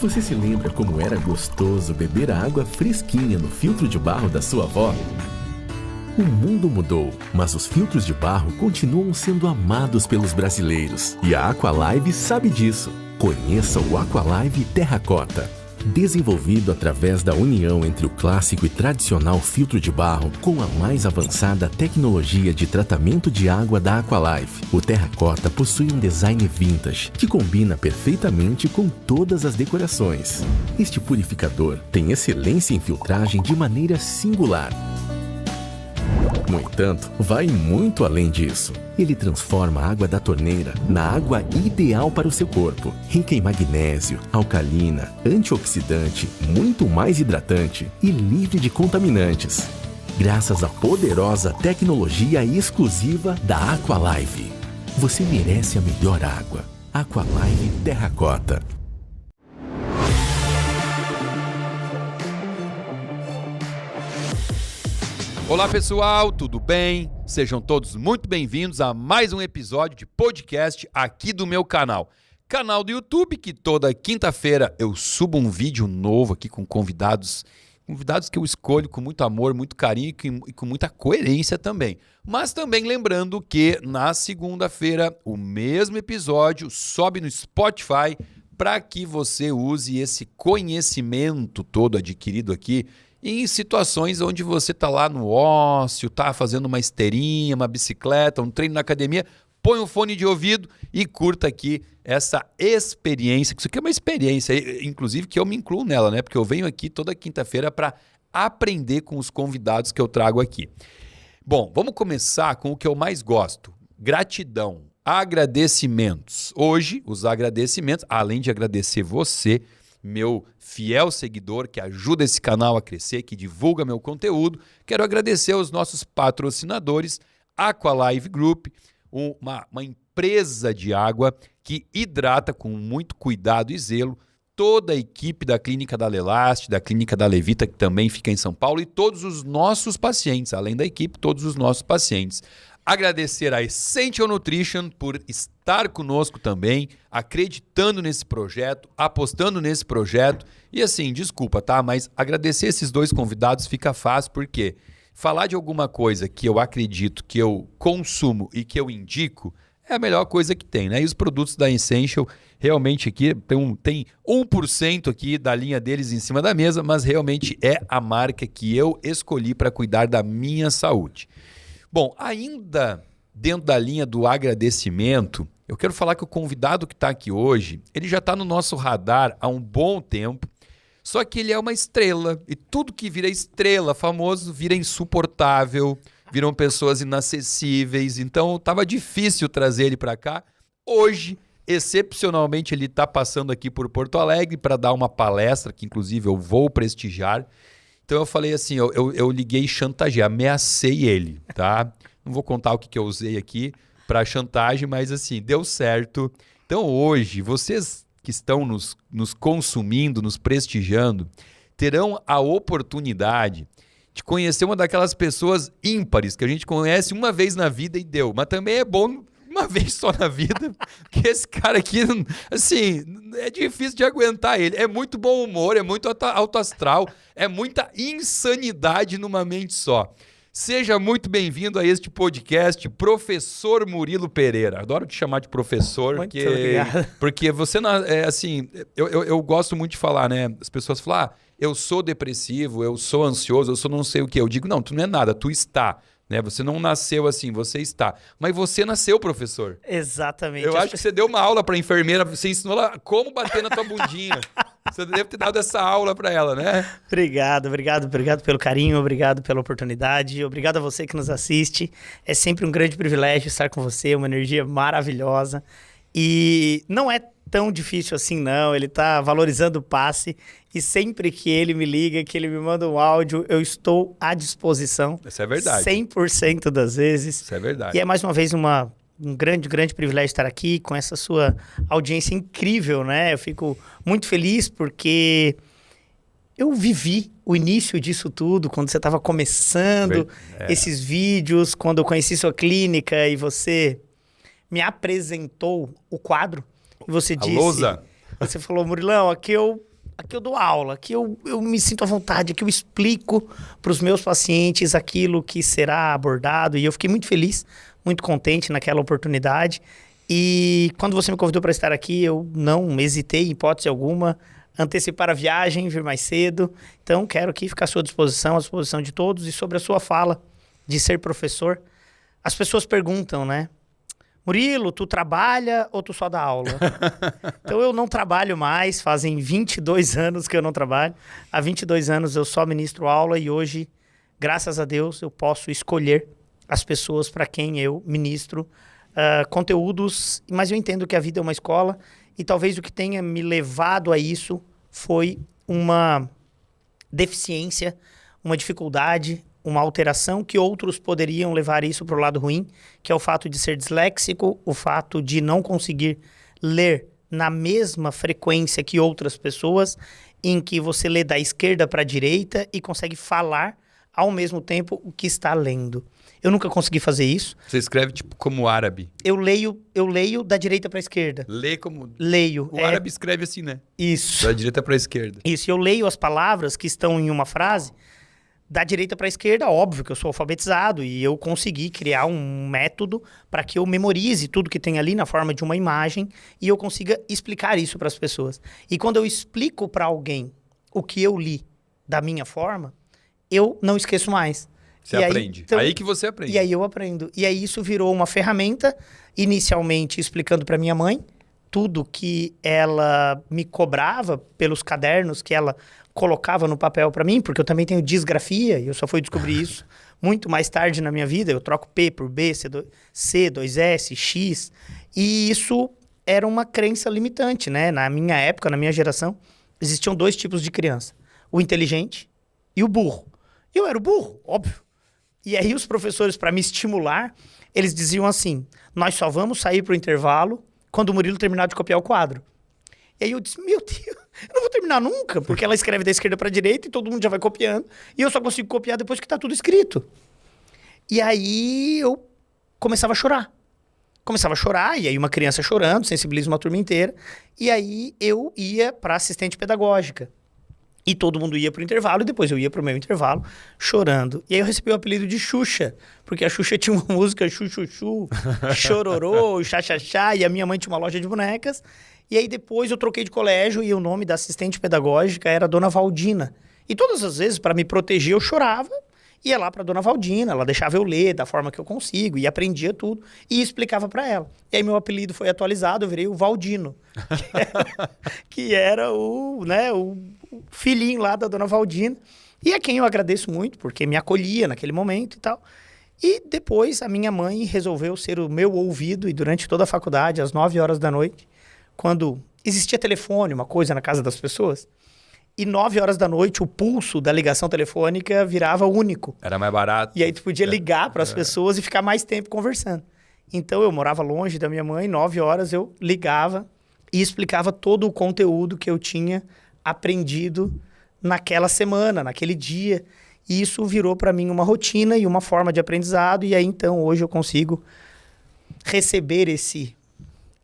Você se lembra como era gostoso beber a água fresquinha no filtro de barro da sua avó? O mundo mudou, mas os filtros de barro continuam sendo amados pelos brasileiros. E a Aqualive sabe disso. Conheça o Aqualive Terracota. Desenvolvido através da união entre o clássico e tradicional filtro de barro com a mais avançada tecnologia de tratamento de água da Aqualive, o Terracota possui um design vintage que combina perfeitamente com todas as decorações. Este purificador tem excelência em filtragem de maneira singular. No entanto, vai muito além disso. Ele transforma a água da torneira na água ideal para o seu corpo, rica em magnésio, alcalina, antioxidante, muito mais hidratante e livre de contaminantes. Graças à poderosa tecnologia exclusiva da Aqualive. Você merece a melhor água. Aqualive Terracota. Olá pessoal, tudo bem? Sejam todos muito bem-vindos a mais um episódio de podcast aqui do meu canal. Canal do YouTube que toda quinta-feira eu subo um vídeo novo aqui com convidados que eu escolho com muito amor, muito carinho e com muita coerência também. Mas também lembrando que na segunda-feira o mesmo episódio sobe no Spotify para que você use esse conhecimento todo adquirido aqui em situações onde você está lá no ócio, está fazendo uma esteirinha, uma bicicleta, um treino na academia, põe um fone de ouvido e curta aqui essa experiência, que isso aqui é uma experiência, inclusive que eu me incluo nela, né? Porque eu venho aqui toda quinta-feira para aprender com os convidados que eu trago aqui. Bom, vamos começar com o que eu mais gosto, gratidão, agradecimentos. Hoje, os agradecimentos, além de agradecer você, meu fiel seguidor que ajuda esse canal a crescer, que divulga meu conteúdo, quero agradecer aos nossos patrocinadores, Aqualive Group, uma empresa de água que hidrata com muito cuidado e zelo toda a equipe da Clínica da Lelaste, da Clínica da Levita, que também fica em São Paulo, e todos os nossos pacientes, além da equipe, todos os nossos pacientes. Agradecer a Essential Nutrition por estar conosco também, acreditando nesse projeto, apostando nesse projeto. E assim, desculpa, tá? Mas agradecer esses dois convidados fica fácil, porque falar de alguma coisa que eu acredito, que eu consumo e que eu indico, é a melhor coisa que tem, né? E os produtos da Essential, realmente aqui, tem 1% aqui da linha deles em cima da mesa, mas realmente é a marca que eu escolhi para cuidar da minha saúde. Bom, ainda dentro da linha do agradecimento, eu quero falar que o convidado que está aqui hoje, ele já está no nosso radar há um bom tempo, só que ele é uma estrela, e tudo que vira estrela, famoso, vira insuportável, viram pessoas inacessíveis, então estava difícil trazer ele para cá. Hoje, excepcionalmente, ele está passando aqui por Porto Alegre para dar uma palestra, que inclusive eu vou prestigiar. Então eu falei assim, eu liguei chantagem, ameacei ele, tá? Não vou contar o que eu usei aqui para chantagem, mas assim, deu certo. Então hoje, vocês que estão nos consumindo, nos prestigiando, terão a oportunidade de conhecer uma daquelas pessoas ímpares que a gente conhece uma vez na vida e deu. Mas também é bom uma vez só na vida, porque esse cara aqui, assim, é difícil de aguentar ele. É muito bom humor, é muito alto astral, é muita insanidade numa mente só. Seja muito bem-vindo a este podcast, Professor Murilo Pereira. Adoro te chamar de professor, muito obrigado. Porque você, assim, eu gosto muito de falar, né? As pessoas falam, eu sou depressivo, eu sou ansioso, eu sou não sei o quê. Eu digo, não, tu não é nada, tu está. Né? Você não nasceu assim, você está. Mas você nasceu, professor. Exatamente. Eu acho que você deu uma aula para a enfermeira, você ensinou ela como bater na tua bundinha. Você deve ter dado essa aula para ela, né? Obrigado pelo carinho, obrigado pela oportunidade, obrigado a você que nos assiste. É sempre um grande privilégio estar com você, uma energia maravilhosa. E não é tão difícil assim, não. Ele está valorizando o passe e sempre que ele me liga, que ele me manda um áudio, eu estou à disposição. Isso é verdade. 100% das vezes. Isso é verdade. E é mais uma vez um grande privilégio estar aqui com essa sua audiência incrível, né? Eu fico muito feliz porque eu vivi o início disso tudo, quando você estava começando esses vídeos, quando eu conheci sua clínica e você me apresentou o quadro. E você disse... Lousa. Você falou, Murilão, aqui eu aqui eu dou aula, aqui eu me sinto à vontade, aqui eu explico para os meus pacientes aquilo que será abordado. E eu fiquei muito feliz, muito contente naquela oportunidade. E quando você me convidou para estar aqui, eu não hesitei, em hipótese alguma, antecipar a viagem, vir mais cedo. Então, quero aqui ficar à sua disposição, à disposição de todos. E sobre a sua fala de ser professor, as pessoas perguntam, né? Murilo, tu trabalha ou tu só dá aula? Então eu não trabalho mais, fazem 22 anos que eu não trabalho. Há 22 anos eu só ministro aula e hoje, graças a Deus, eu posso escolher as pessoas para quem eu ministro conteúdos. Mas eu entendo que a vida é uma escola e talvez o que tenha me levado a isso foi uma deficiência, uma dificuldade, uma alteração que outros poderiam levar isso para o lado ruim, que é o fato de ser disléxico, o fato de não conseguir ler na mesma frequência que outras pessoas, em que você lê da esquerda para a direita e consegue falar ao mesmo tempo o que está lendo. Eu nunca consegui fazer isso. Você escreve tipo como árabe. Eu leio da direita para a esquerda. Lê como... Leio. O árabe escreve assim, né? Isso. Da direita para a esquerda. Isso. Eu leio as palavras que estão em uma frase da direita para a esquerda, óbvio que eu sou alfabetizado e eu consegui criar um método para que eu memorize tudo que tem ali na forma de uma imagem e eu consiga explicar isso para as pessoas. E quando eu explico para alguém o que eu li da minha forma, eu não esqueço mais. Você aprende. Aí que você aprende. E aí eu aprendo. E aí isso virou uma ferramenta, inicialmente explicando para minha mãe tudo que ela me cobrava pelos cadernos que ela colocava no papel para mim, porque eu também tenho disgrafia, e eu só fui descobrir isso muito mais tarde na minha vida. Eu troco P por B, C, 2S, X, e isso era uma crença limitante, né? Na minha época, na minha geração, existiam 2 tipos de criança, o inteligente e o burro. Eu era o burro, óbvio. E aí os professores, para me estimular, eles diziam assim, nós só vamos sair para o intervalo quando o Murilo terminar de copiar o quadro. E aí eu disse, meu Deus, eu não vou terminar nunca, porque ela escreve da esquerda para a direita e todo mundo já vai copiando. E eu só consigo copiar depois que está tudo escrito. E aí eu começava a chorar. E aí uma criança chorando, sensibiliza uma turma inteira. E aí eu ia para assistente pedagógica. E todo mundo ia pro intervalo, e depois eu ia pro meu intervalo, chorando. E aí eu recebi o apelido de Xuxa, porque a Xuxa tinha uma música Xuxuxu, Chororô, Xaxaxá, e a minha mãe tinha uma loja de bonecas. E aí depois eu troquei de colégio e o nome da assistente pedagógica era Dona Valdina. E todas as vezes, para me proteger, eu chorava, ia lá para Dona Valdina, ela deixava eu ler da forma que eu consigo, e aprendia tudo, e explicava para ela. E aí meu apelido foi atualizado, eu virei o Valdino, que era o filhinho lá da Dona Valdina, e a quem eu agradeço muito, porque me acolhia naquele momento e tal. E depois a minha mãe resolveu ser o meu ouvido, e durante toda a faculdade, às 9 horas da noite, quando existia telefone, uma coisa na casa das pessoas, e 9 horas da noite o pulso da ligação telefônica virava único. Era mais barato. E aí tu podia ligar para as pessoas e ficar mais tempo conversando. Então eu morava longe da minha mãe, 9 horas eu ligava e explicava todo o conteúdo que eu tinha aprendido naquela semana, naquele dia. E isso virou para mim uma rotina e uma forma de aprendizado. E aí então hoje eu consigo receber esse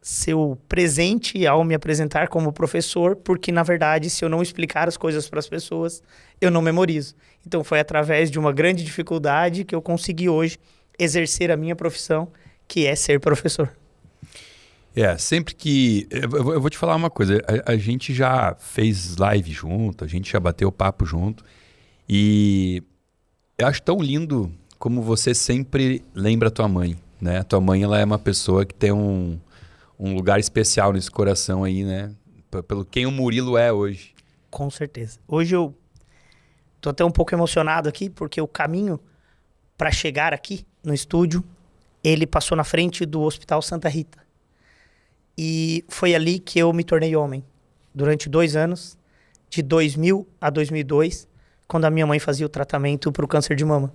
seu presente ao me apresentar como professor, porque, na verdade, se eu não explicar as coisas para as pessoas, eu não memorizo. Então, foi através de uma grande dificuldade que eu consegui hoje exercer a minha profissão, que é ser professor. Sempre que... Eu vou te falar uma coisa. A gente já fez live junto, a gente já bateu papo junto, e eu acho tão lindo como você sempre lembra a tua mãe, né? A tua mãe, ela é uma pessoa que tem um lugar especial nesse coração aí, né? Pelo quem o Murilo é hoje. Com certeza. Hoje eu tô até um pouco emocionado aqui, porque o caminho para chegar aqui no estúdio, ele passou na frente do Hospital Santa Rita. E foi ali que eu me tornei homem. Durante 2 anos, de 2000 a 2002, quando a minha mãe fazia o tratamento para o câncer de mama.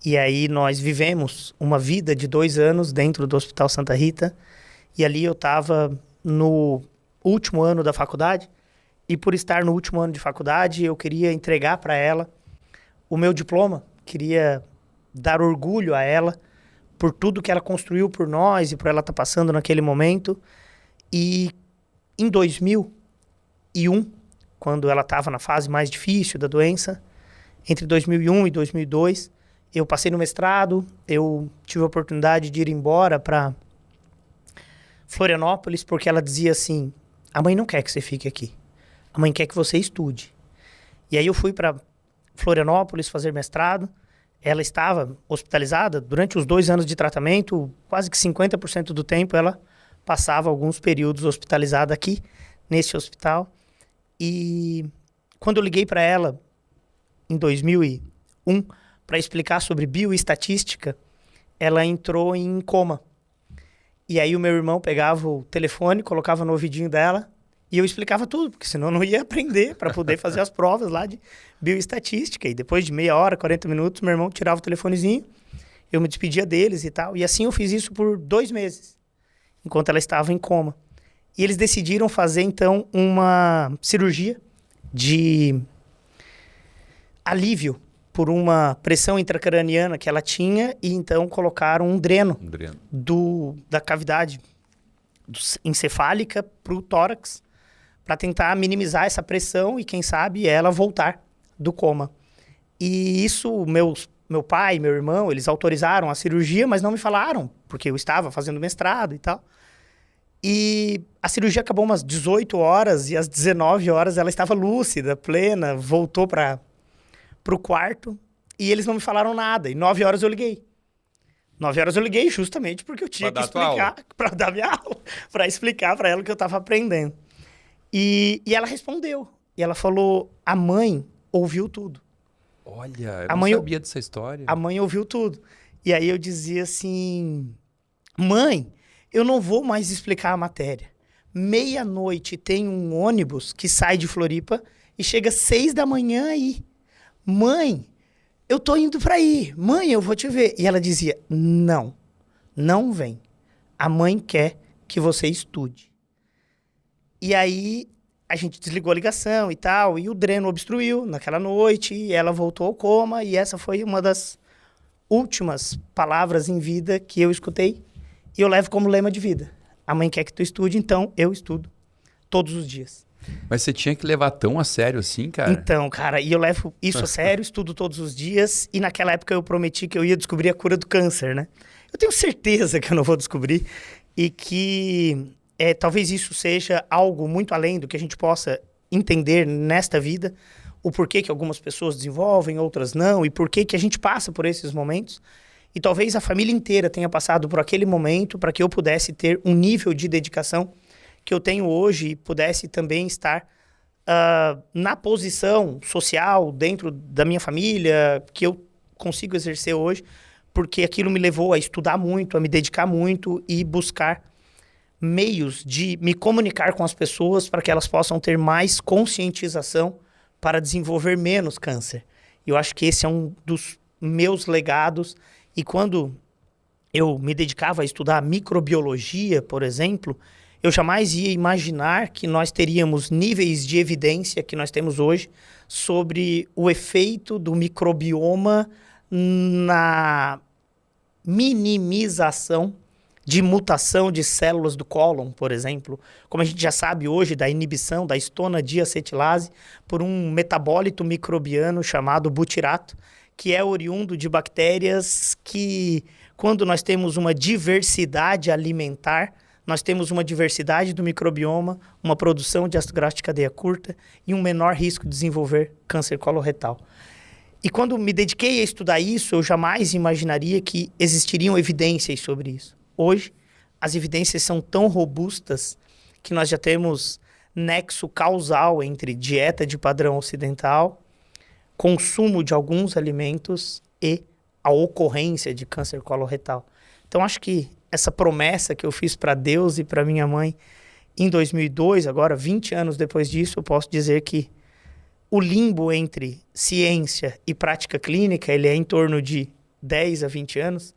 E aí nós vivemos uma vida de 2 anos dentro do Hospital Santa Rita. E ali eu estava no último ano da faculdade, e por estar no último ano de faculdade, eu queria entregar para ela o meu diploma, queria dar orgulho a ela por tudo que ela construiu por nós e por ela estar passando naquele momento. E em 2001, quando ela estava na fase mais difícil da doença, entre 2001 e 2002. Eu passei no mestrado, eu tive a oportunidade de ir embora para Florianópolis, porque ela dizia assim, a mãe não quer que você fique aqui, a mãe quer que você estude. E aí eu fui para Florianópolis fazer mestrado, ela estava hospitalizada durante os 2 anos de tratamento, quase que 50% do tempo ela passava alguns períodos hospitalizada aqui, nesse hospital. E quando eu liguei para ela, em 2001, para explicar sobre bioestatística, ela entrou em coma. E aí o meu irmão pegava o telefone, colocava no ouvidinho dela e eu explicava tudo, porque senão eu não ia aprender para poder fazer as provas lá de bioestatística. E depois de meia hora, 40 minutos, meu irmão tirava o telefonezinho, eu me despedia deles e tal. E assim eu fiz isso por 2 meses, enquanto ela estava em coma. E eles decidiram fazer, então, uma cirurgia de alívio por uma pressão intracraniana que ela tinha, e então colocaram um dreno, da cavidade encefálica para o tórax, para tentar minimizar essa pressão e, quem sabe, ela voltar do coma. E isso, meu pai, meu irmão, eles autorizaram a cirurgia, mas não me falaram, porque eu estava fazendo mestrado e tal. E a cirurgia acabou umas 18 horas e às 19 horas ela estava lúcida, plena, voltou para o quarto e eles não me falaram nada. E 9 horas eu liguei. 9 horas eu liguei justamente porque eu tinha que explicar, para dar minha aula, para explicar para ela o que eu estava aprendendo. E ela respondeu. E ela falou, a mãe ouviu tudo. Olha, eu não sabia dessa história. A mãe ouviu tudo. E aí eu dizia assim, mãe, eu não vou mais explicar a matéria. Meia-noite tem um ônibus que sai de Floripa e chega 6 da manhã aí. Mãe, eu tô indo para aí. Mãe, eu vou te ver. E ela dizia, não vem. A mãe quer que você estude. E aí a gente desligou a ligação e tal, e o dreno obstruiu naquela noite, e ela voltou ao coma, e essa foi uma das últimas palavras em vida que eu escutei. E eu levo como lema de vida. A mãe quer que tu estude, então eu estudo todos os dias. Mas você tinha que levar tão a sério assim, cara? Então, cara, e eu levo isso a sério, estudo todos os dias. E naquela época eu prometi que eu ia descobrir a cura do câncer, né? Eu tenho certeza que eu não vou descobrir. E que talvez isso seja algo muito além do que a gente possa entender nesta vida. O porquê que algumas pessoas desenvolvem, outras não. E porquê que a gente passa por esses momentos. E talvez a família inteira tenha passado por aquele momento para que eu pudesse ter um nível de dedicação que eu tenho hoje e pudesse também estar na posição social dentro da minha família que eu consigo exercer hoje, porque aquilo me levou a estudar muito, a me dedicar muito e buscar meios de me comunicar com as pessoas para que elas possam ter mais conscientização para desenvolver menos câncer. Eu acho que esse é um dos meus legados. E quando eu me dedicava a estudar microbiologia, por exemplo, eu jamais ia imaginar que nós teríamos níveis de evidência que nós temos hoje sobre o efeito do microbioma na minimização de mutação de células do cólon, por exemplo. Como a gente já sabe hoje da inibição da estonadiacetilase por um metabólito microbiano chamado butirato, que é oriundo de bactérias que, quando nós temos uma diversidade alimentar, nós temos uma diversidade do microbioma, uma produção de ácido graxo de cadeia curta e um menor risco de desenvolver câncer coloretal. E quando me dediquei a estudar isso, eu jamais imaginaria que existiriam evidências sobre isso. Hoje, as evidências são tão robustas que nós já temos nexo causal entre dieta de padrão ocidental, consumo de alguns alimentos e a ocorrência de câncer coloretal. Então, acho que essa promessa que eu fiz para Deus e para minha mãe em 2002, agora 20 anos depois disso, eu posso dizer que o limbo entre ciência e prática clínica, ele é em torno de 10 a 20 anos,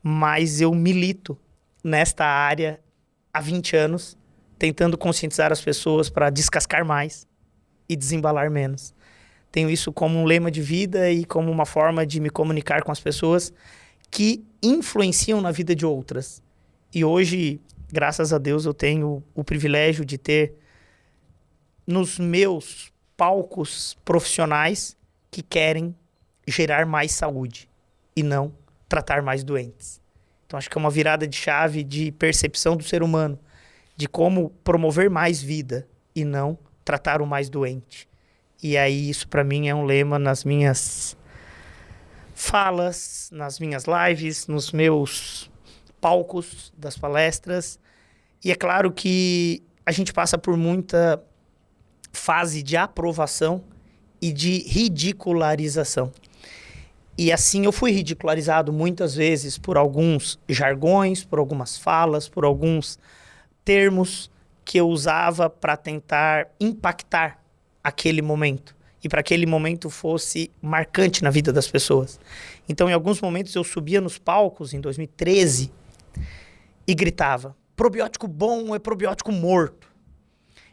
mas eu milito nesta área há 20 anos, tentando conscientizar as pessoas para descascar mais e desembalar menos. Tenho isso como um lema de vida e como uma forma de me comunicar com as pessoas que influenciam na vida de outras. E hoje, graças a Deus, eu tenho o privilégio de ter nos meus palcos profissionais que querem gerar mais saúde e não tratar mais doentes. Então, acho que é uma virada de chave de percepção do ser humano, de como promover mais vida e não tratar o mais doente. E aí, isso para mim é um lema nas minhas falas, nas minhas lives, nos meus palcos das palestras. E é claro que a gente passa por muita fase de aprovação e de ridicularização. E assim eu fui ridicularizado muitas vezes por alguns jargões, por algumas falas, por alguns termos que eu usava para tentar impactar aquele momento. E para que aquele momento fosse marcante na vida das pessoas. Então, em alguns momentos, eu subia nos palcos, em 2013, e gritava, probiótico bom é probiótico morto.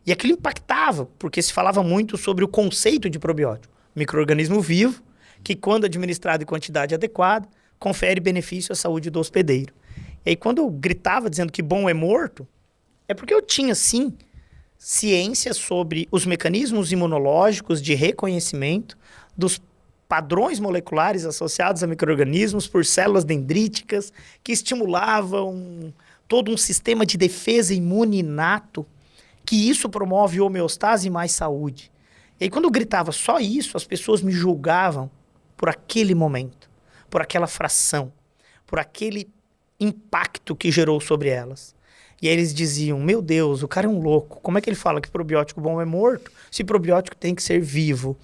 E aquilo impactava, porque se falava muito sobre o conceito de probiótico. Micro-organismo vivo, que quando administrado em quantidade adequada, confere benefício à saúde do hospedeiro. E aí, quando eu gritava dizendo que bom é morto, é porque eu tinha, sim, ciência sobre os mecanismos imunológicos de reconhecimento dos padrões moleculares associados a micro-organismos por células dendríticas que estimulavam todo um sistema de defesa imune inato, que isso promove homeostase e mais saúde. E aí, quando eu gritava só isso, as pessoas me julgavam por aquele momento, por aquela fração, por aquele impacto que gerou sobre elas. E aí eles diziam, meu Deus, o cara é um louco. Como é que ele fala que probiótico bom é morto, se probiótico tem que ser vivo?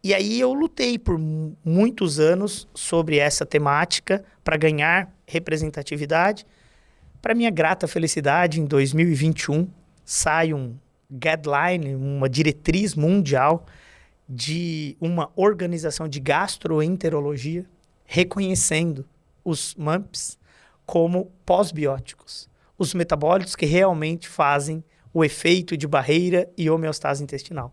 E aí eu lutei por muitos anos sobre essa temática para ganhar representatividade. Para minha grata felicidade, em 2021, sai um guideline, uma diretriz mundial de uma organização de gastroenterologia reconhecendo os MAMPs como pós-bióticos, os metabólitos que realmente fazem o efeito de barreira e homeostase intestinal.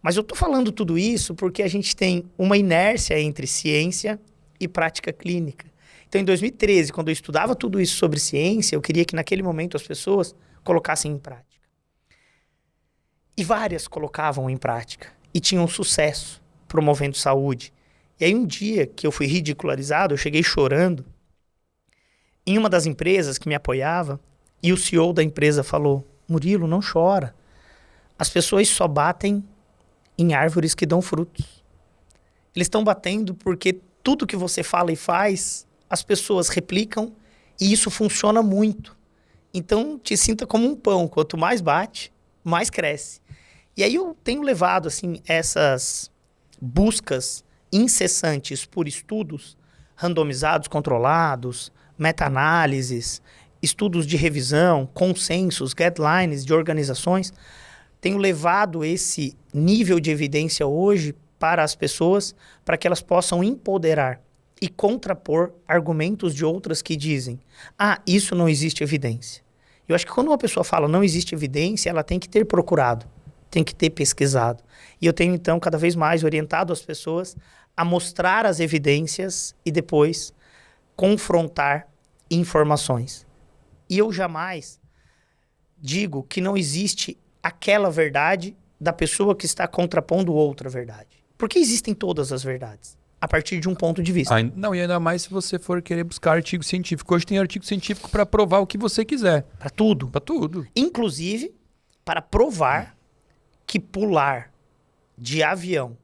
Mas eu estou falando tudo isso porque a gente tem uma inércia entre ciência e prática clínica. Então, em 2013, quando eu estudava tudo isso sobre ciência, eu queria que naquele momento as pessoas colocassem em prática. E várias colocavam em prática e tinham sucesso promovendo saúde. E aí um dia que eu fui ridicularizado, eu cheguei chorando em uma das empresas que me apoiava e o CEO da empresa falou, Murilo, não chora. As pessoas só batem em árvores que dão frutos. Eles estão batendo porque tudo que você fala e faz, as pessoas replicam e isso funciona muito. Então, te sinta como um pão. Quanto mais bate, mais cresce. E aí eu tenho levado assim, essas buscas incessantes por estudos randomizados, controlados, meta-análises, estudos de revisão, consensos, guidelines de organizações. Tenho levado esse nível de evidência hoje para as pessoas, para que elas possam empoderar e contrapor argumentos de outras que dizem, isso não existe evidência. Eu acho que quando uma pessoa fala não existe evidência, ela tem que ter procurado, tem que ter pesquisado. E eu tenho, então, cada vez mais orientado as pessoas a mostrar as evidências e depois confrontar informações. E eu jamais digo que não existe aquela verdade da pessoa que está contrapondo outra verdade. Porque existem todas as verdades, a partir de um ponto de vista. Não, e ainda mais se você for querer buscar artigo científico. Hoje tem artigo científico para provar o que você quiser. Para tudo. Para tudo. Inclusive, para provar que pular de avião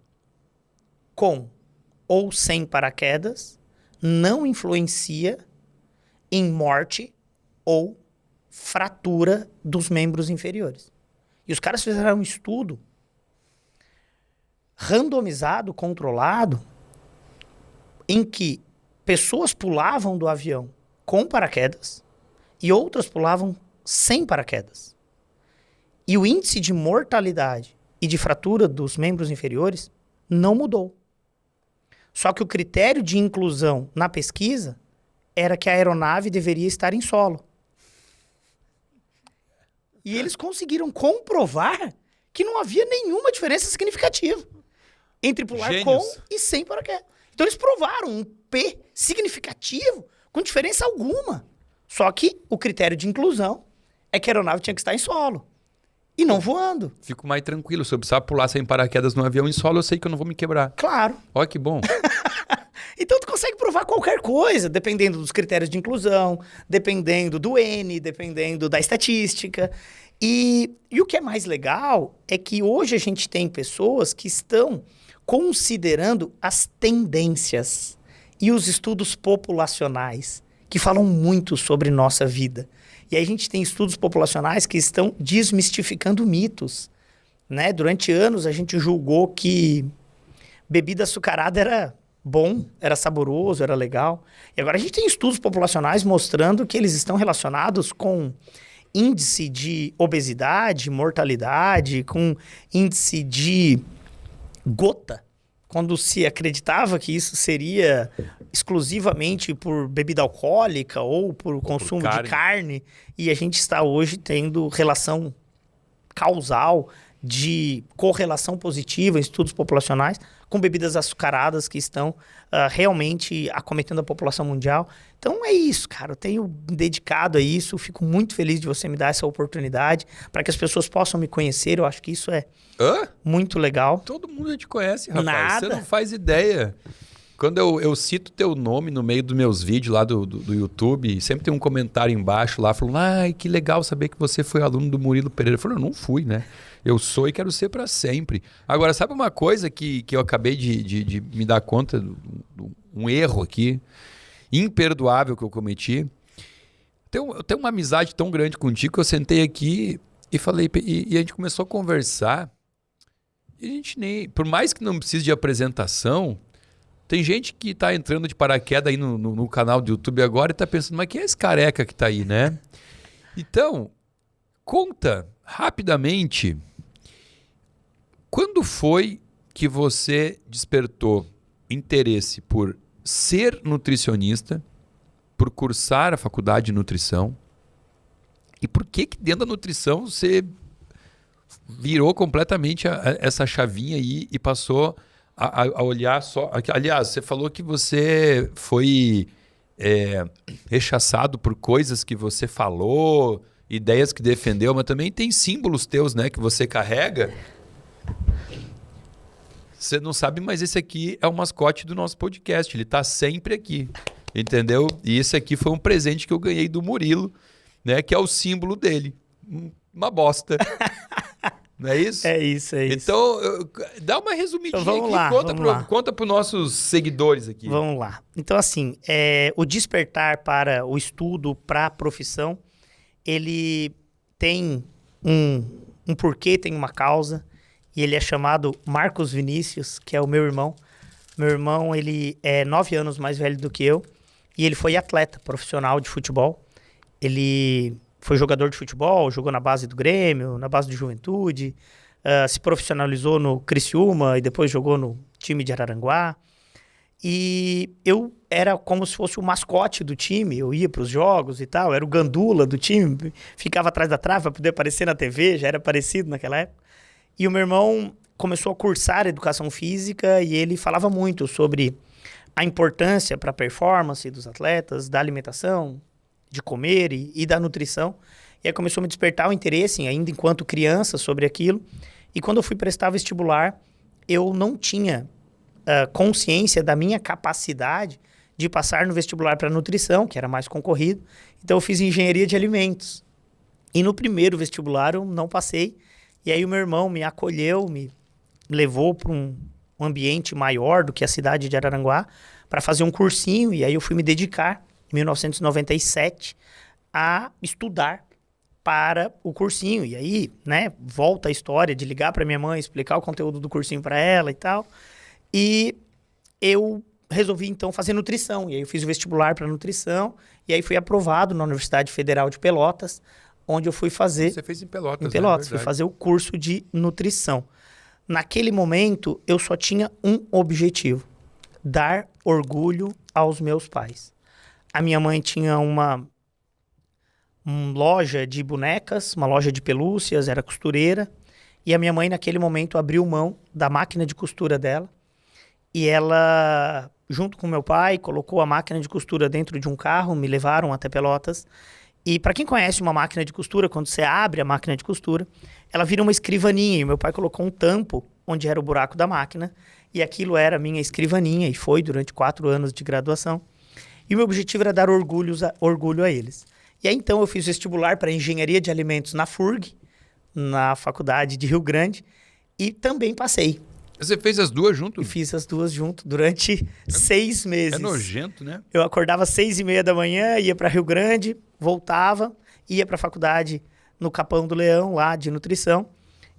com ou sem paraquedas não influencia em morte ou fratura dos membros inferiores. E os caras fizeram um estudo randomizado, controlado, em que pessoas pulavam do avião com paraquedas e outras pulavam sem paraquedas. E o índice de mortalidade e de fratura dos membros inferiores não mudou. Só que o critério de inclusão na pesquisa era que a aeronave deveria estar em solo. E eles conseguiram comprovar que não havia nenhuma diferença significativa entre pular com e sem paraquedas. Então eles provaram um P significativo com diferença alguma. Só que o critério de inclusão é que a aeronave tinha que estar em solo. E não voando. Fico mais tranquilo. Se eu precisar pular sem paraquedas no avião em solo, eu sei que eu não vou me quebrar. Claro. Olha que bom. Então, tu consegue provar qualquer coisa, dependendo dos critérios de inclusão, dependendo do N, dependendo da estatística. E o que é mais legal é que hoje a gente tem pessoas que estão considerando as tendências e os estudos populacionais, que falam muito sobre nossa vida. E aí a gente tem estudos populacionais que estão desmistificando mitos, né? Durante anos a gente julgou que bebida açucarada era bom, era saboroso, era legal. E agora a gente tem estudos populacionais mostrando que eles estão relacionados com índice de obesidade, mortalidade, com índice de gota, quando se acreditava que isso seria exclusivamente por bebida alcoólica ou por consumo de carne, e a gente está hoje tendo relação causal de correlação positiva em estudos populacionais com bebidas açucaradas que estão realmente acometendo a população mundial. Então é isso, cara. Eu tenho me dedicado a isso, fico muito feliz de você me dar essa oportunidade para que as pessoas possam me conhecer. Eu acho que isso é muito legal. Todo mundo já te conhece, rapaz. Nada. Você não faz ideia. Quando eu cito teu nome no meio dos meus vídeos lá do YouTube, sempre tem um comentário embaixo lá falando: ai, que legal saber que você foi aluno do Murilo Pereira. Eu falei: eu não fui, né? Eu sou e quero ser para sempre. Agora, sabe uma coisa que eu acabei de me dar conta, um erro aqui, imperdoável que eu cometi? Eu tenho uma amizade tão grande contigo que eu sentei aqui e falei, e a gente começou a conversar. E a gente nem, por mais que não precise de apresentação, tem gente que tá entrando de paraquedas aí no canal do YouTube agora e tá pensando, mas quem é esse careca que tá aí, né? Então, conta rapidamente, quando foi que você despertou interesse por ser nutricionista, por cursar a faculdade de nutrição, e por que dentro da nutrição você virou completamente essa chavinha aí e passou a olhar só... Aliás, você falou que você foi rechaçado por coisas que você falou, ideias que defendeu, mas também tem símbolos teus, né, que você carrega. Você não sabe, mas esse aqui é o mascote do nosso podcast. Ele tá sempre aqui, entendeu? E esse aqui foi um presente que eu ganhei do Murilo, né, que é o símbolo dele. Uma bosta. Não é isso? É isso, é isso. Então, dá uma resumidinha então, vamos aqui. lá. Conta para os nossos seguidores aqui. Vamos lá. Então, assim, o despertar para o estudo, para a profissão, ele tem um porquê, tem uma causa, e ele é chamado Marcos Vinícius, que é o meu irmão. Meu irmão, ele é 9 anos mais velho do que eu, e ele foi atleta profissional de futebol. Ele foi jogador de futebol, jogou na base do Grêmio, na base do Juventude, se profissionalizou no Criciúma e depois jogou no time de Araranguá. E eu era como se fosse o mascote do time, eu ia para os jogos e tal, era o gandula do time, ficava atrás da trave para poder aparecer na TV, já era parecido naquela época. E o meu irmão começou a cursar educação física e ele falava muito sobre a importância para a performance dos atletas, da alimentação, de comer e da nutrição. E aí começou a me despertar o interesse, ainda enquanto criança, sobre aquilo. E quando eu fui prestar vestibular, eu não tinha consciência da minha capacidade de passar no vestibular para nutrição, que era mais concorrido. Então eu fiz engenharia de alimentos. E no primeiro vestibular eu não passei. E aí o meu irmão me acolheu, me levou para um ambiente maior do que a cidade de Araranguá para fazer um cursinho. E aí eu fui me dedicar, em 1997, a estudar para o cursinho. E aí, né, volta a história de ligar para minha mãe, explicar o conteúdo do cursinho para ela e tal. E eu resolvi, então, fazer nutrição. E aí eu fiz o vestibular para nutrição. E aí fui aprovado na Universidade Federal de Pelotas, onde eu fui fazer... Você fez em Pelotas. Em Pelotas, fui fazer o curso de nutrição. Naquele momento, eu só tinha um objetivo: dar orgulho aos meus pais. A minha mãe tinha uma loja de bonecas, uma loja de pelúcias, era costureira. E a minha mãe, naquele momento, abriu mão da máquina de costura dela. E ela, junto com meu pai, colocou a máquina de costura dentro de um carro, me levaram até Pelotas. E para quem conhece uma máquina de costura, quando você abre a máquina de costura, ela vira uma escrivaninha. E meu pai colocou um tampo onde era o buraco da máquina. E aquilo era a minha escrivaninha. E foi durante 4 anos de graduação. E o meu objetivo era dar orgulho a eles. E aí, então, eu fiz vestibular para Engenharia de Alimentos na FURG, na Faculdade de Rio Grande. E também passei. Você fez as duas junto? E fiz as duas junto durante 6 meses. É nojento, né? Eu acordava às 6h30 da manhã, ia para Rio Grande, voltava, ia para a faculdade no Capão do Leão, lá de nutrição.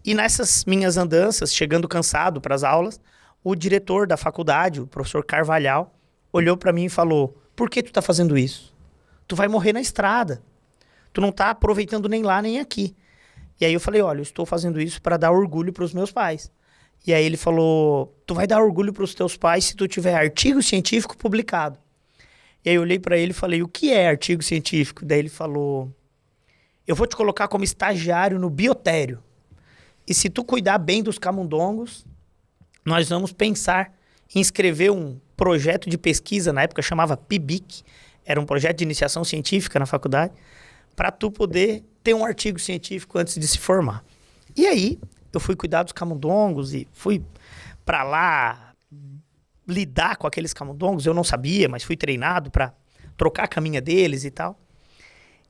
E nessas minhas andanças, chegando cansado para as aulas, o diretor da faculdade, o professor Carvalhal, olhou para mim e falou: por que tu tá fazendo isso? Tu vai morrer na estrada. Tu não tá aproveitando nem lá nem aqui. E aí eu falei: olha, eu estou fazendo isso para dar orgulho para os meus pais. E aí ele falou: tu vai dar orgulho para os teus pais se tu tiver artigo científico publicado. E aí eu olhei para ele e falei: o que é artigo científico? Daí ele falou: eu vou te colocar como estagiário no biotério. E se tu cuidar bem dos camundongos, nós vamos pensar em escrever um projeto de pesquisa, na época chamava PIBIC, era um projeto de iniciação científica na faculdade, para tu poder ter um artigo científico antes de se formar. E aí eu fui cuidar dos camundongos e fui para lá lidar com aqueles camundongos. Eu não sabia, mas fui treinado para trocar a caminha deles e tal.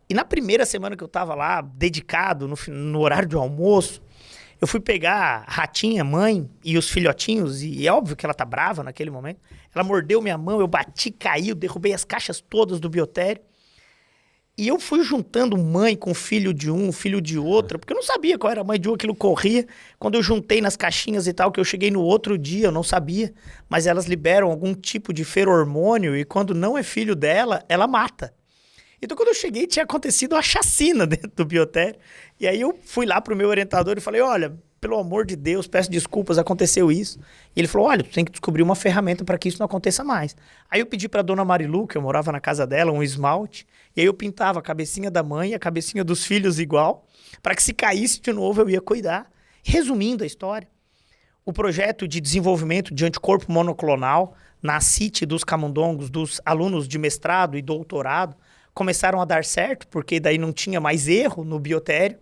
E na primeira semana que eu estava lá, dedicado no horário de almoço, eu fui pegar a ratinha, mãe, e os filhotinhos, e é óbvio que ela tá brava naquele momento. Ela mordeu minha mão, eu bati, caiu, derrubei as caixas todas do biotério. E eu fui juntando mãe com filho de um, filho de outra, porque eu não sabia qual era a mãe de um, aquilo corria. Quando eu juntei nas caixinhas e tal, que eu cheguei no outro dia, eu não sabia, mas elas liberam algum tipo de feromônio e quando não é filho dela, ela mata. Então, quando eu cheguei, tinha acontecido uma chacina dentro do biotério. E aí eu fui lá pro meu orientador e falei: olha, pelo amor de Deus, peço desculpas, aconteceu isso. E ele falou: olha, tu tem que descobrir uma ferramenta para que isso não aconteça mais. Aí eu pedi pra dona Marilu, que eu morava na casa dela, um esmalte. E aí eu pintava a cabecinha da mãe e a cabecinha dos filhos igual, para que se caísse de novo eu ia cuidar. Resumindo a história, o projeto de desenvolvimento de anticorpo monoclonal na CIT dos camundongos, dos alunos de mestrado e doutorado, começaram a dar certo, porque daí não tinha mais erro no biotério.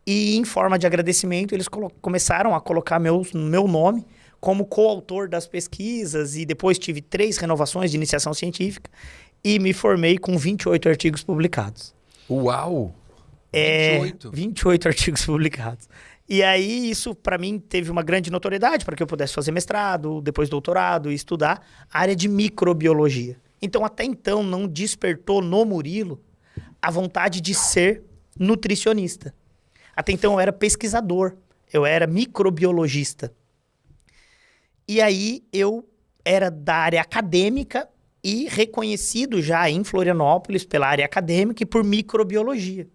E em forma de agradecimento, eles começaram a colocar meu nome como coautor das pesquisas. E depois tive 3 renovações de iniciação científica e me formei com 28 artigos publicados. Uau! 28 artigos publicados. E aí isso, para mim, teve uma grande notoriedade para que eu pudesse fazer mestrado, depois doutorado e estudar a área de microbiologia. Então, até então, não despertou no Murilo a vontade de ser nutricionista. Até então, eu era pesquisador, eu era microbiologista. E aí, eu era da área acadêmica e reconhecido já em Florianópolis pela área acadêmica e por microbiologia.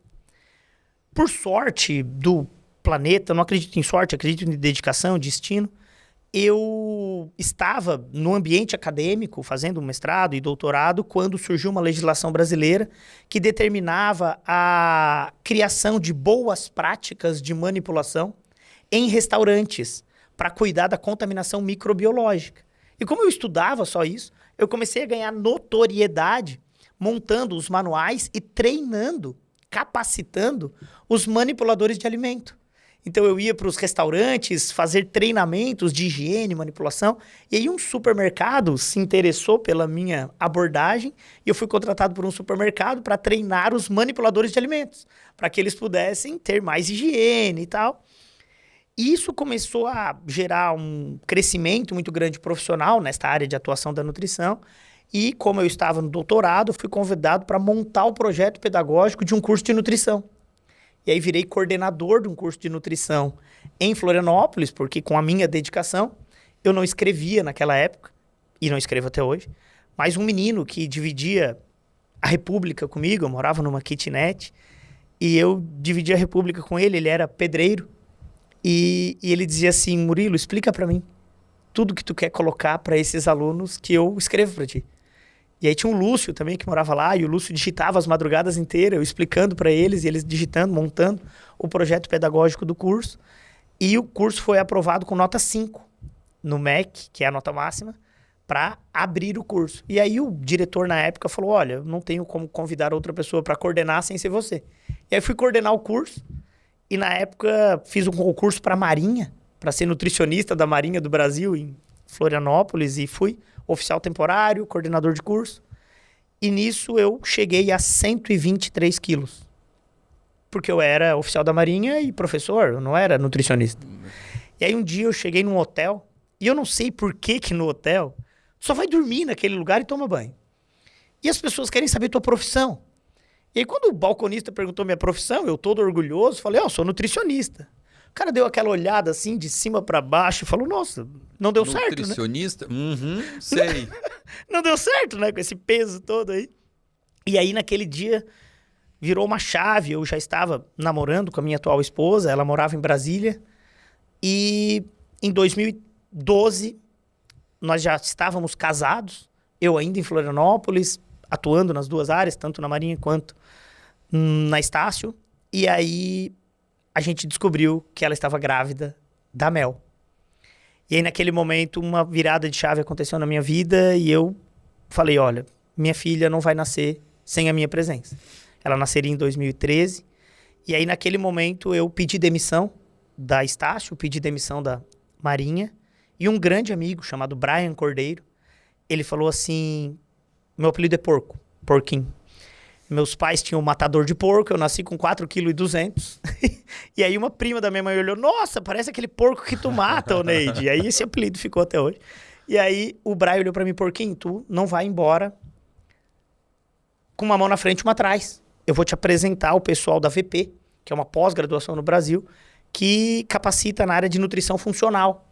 Por sorte do planeta, eu não acredito em sorte, acredito em dedicação, destino, eu estava no ambiente acadêmico, fazendo mestrado e doutorado, quando surgiu uma legislação brasileira que determinava a criação de boas práticas de manipulação em restaurantes para cuidar da contaminação microbiológica. E como eu estudava só isso, eu comecei a ganhar notoriedade montando os manuais e treinando, capacitando os manipuladores de alimento. Então eu ia para os restaurantes fazer treinamentos de higiene, manipulação, e aí um supermercado se interessou pela minha abordagem e eu fui contratado por um supermercado para treinar os manipuladores de alimentos, para que eles pudessem ter mais higiene e tal. E isso começou a gerar um crescimento muito grande profissional nesta área de atuação da nutrição. E como eu estava no doutorado, fui convidado para montar o projeto pedagógico de um curso de nutrição. E aí virei coordenador de um curso de nutrição em Florianópolis, porque com a minha dedicação, eu não escrevia naquela época, e não escrevo até hoje, mas um menino que dividia a República comigo, eu morava numa kitnet, e eu dividia a República com ele, ele era pedreiro, e ele dizia assim: Murilo, explica para mim tudo que tu quer colocar para esses alunos que eu escrevo para ti. E aí tinha um Lúcio também que morava lá, e o Lúcio digitava as madrugadas inteiras, eu explicando para eles, e eles digitando, montando o projeto pedagógico do curso. E o curso foi aprovado com nota 5 no MEC, que é a nota máxima, para abrir o curso. E aí o diretor na época falou, olha, eu não tenho como convidar outra pessoa para coordenar sem ser você. E aí fui coordenar o curso e na época fiz um concurso para a Marinha, para ser nutricionista da Marinha do Brasil em Florianópolis e fui oficial temporário, coordenador de curso. E nisso eu cheguei a 123 quilos. Porque eu era oficial da Marinha e professor, eu não era nutricionista. E aí um dia eu cheguei num hotel, e eu não sei por que no hotel, só vai dormir naquele lugar e toma banho. E as pessoas querem saber tua profissão. E aí quando o balconista perguntou minha profissão, eu todo orgulhoso, falei, eu sou nutricionista. O cara deu aquela olhada assim, de cima para baixo, e falou, nossa, não deu certo, né? Nutricionista? Uhum, sei. Não deu certo, né? Com esse peso todo aí. E aí, naquele dia, virou uma chave. Eu já estava namorando com a minha atual esposa. Ela morava em Brasília. E em 2012, nós já estávamos casados. Eu ainda em Florianópolis, atuando nas duas áreas, tanto na Marinha quanto na Estácio. E aí, a gente descobriu que ela estava grávida da Mel. E aí, naquele momento, uma virada de chave aconteceu na minha vida e eu falei, olha, minha filha não vai nascer sem a minha presença. Ela nasceria em 2013. E aí, naquele momento, eu pedi demissão da Estácio, pedi demissão da Marinha. E um grande amigo chamado Brian Cordeiro, ele falou assim, meu apelido é Porco, Porquinho. Meus pais tinham um matador de porco, eu nasci com 4,2 kg. E aí uma prima da minha mãe olhou, nossa, parece aquele porco que tu mata, ô Neide. E aí esse apelido ficou até hoje. E aí o Brian olhou pra mim, Porquinho, tu não vai embora com uma mão na frente e uma atrás. Eu vou te apresentar o pessoal da VP, que é uma pós-graduação no Brasil, que capacita na área de nutrição funcional.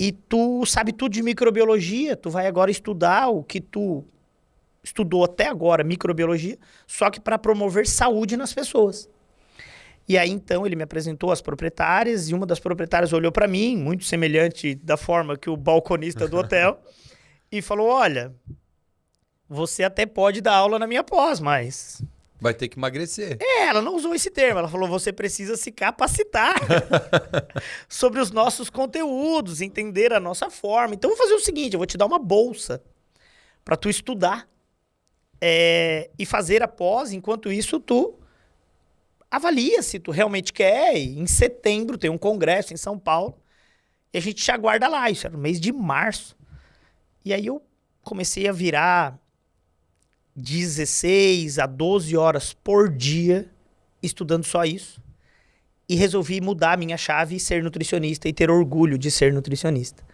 E tu sabe tudo de microbiologia, tu vai agora estudar o que tu estudou até agora, microbiologia, só que para promover saúde nas pessoas. E aí, então, ele me apresentou as proprietárias e uma das proprietárias olhou para mim, muito semelhante da forma que o balconista do hotel, e falou, olha, você até pode dar aula na minha pós, mas... Vai ter que emagrecer. Ela não usou esse termo, ela falou, você precisa se capacitar sobre os nossos conteúdos, entender a nossa forma. Então, eu vou fazer o seguinte, eu vou te dar uma bolsa para tu estudar e fazer a pós, enquanto isso tu avalia se tu realmente quer. E em setembro tem um congresso em São Paulo e a gente te aguarda lá. Isso era no mês de março. E aí eu comecei a virar 16 a 12 horas por dia estudando só isso. E resolvi mudar a minha chave e ser nutricionista e ter orgulho de ser nutricionista.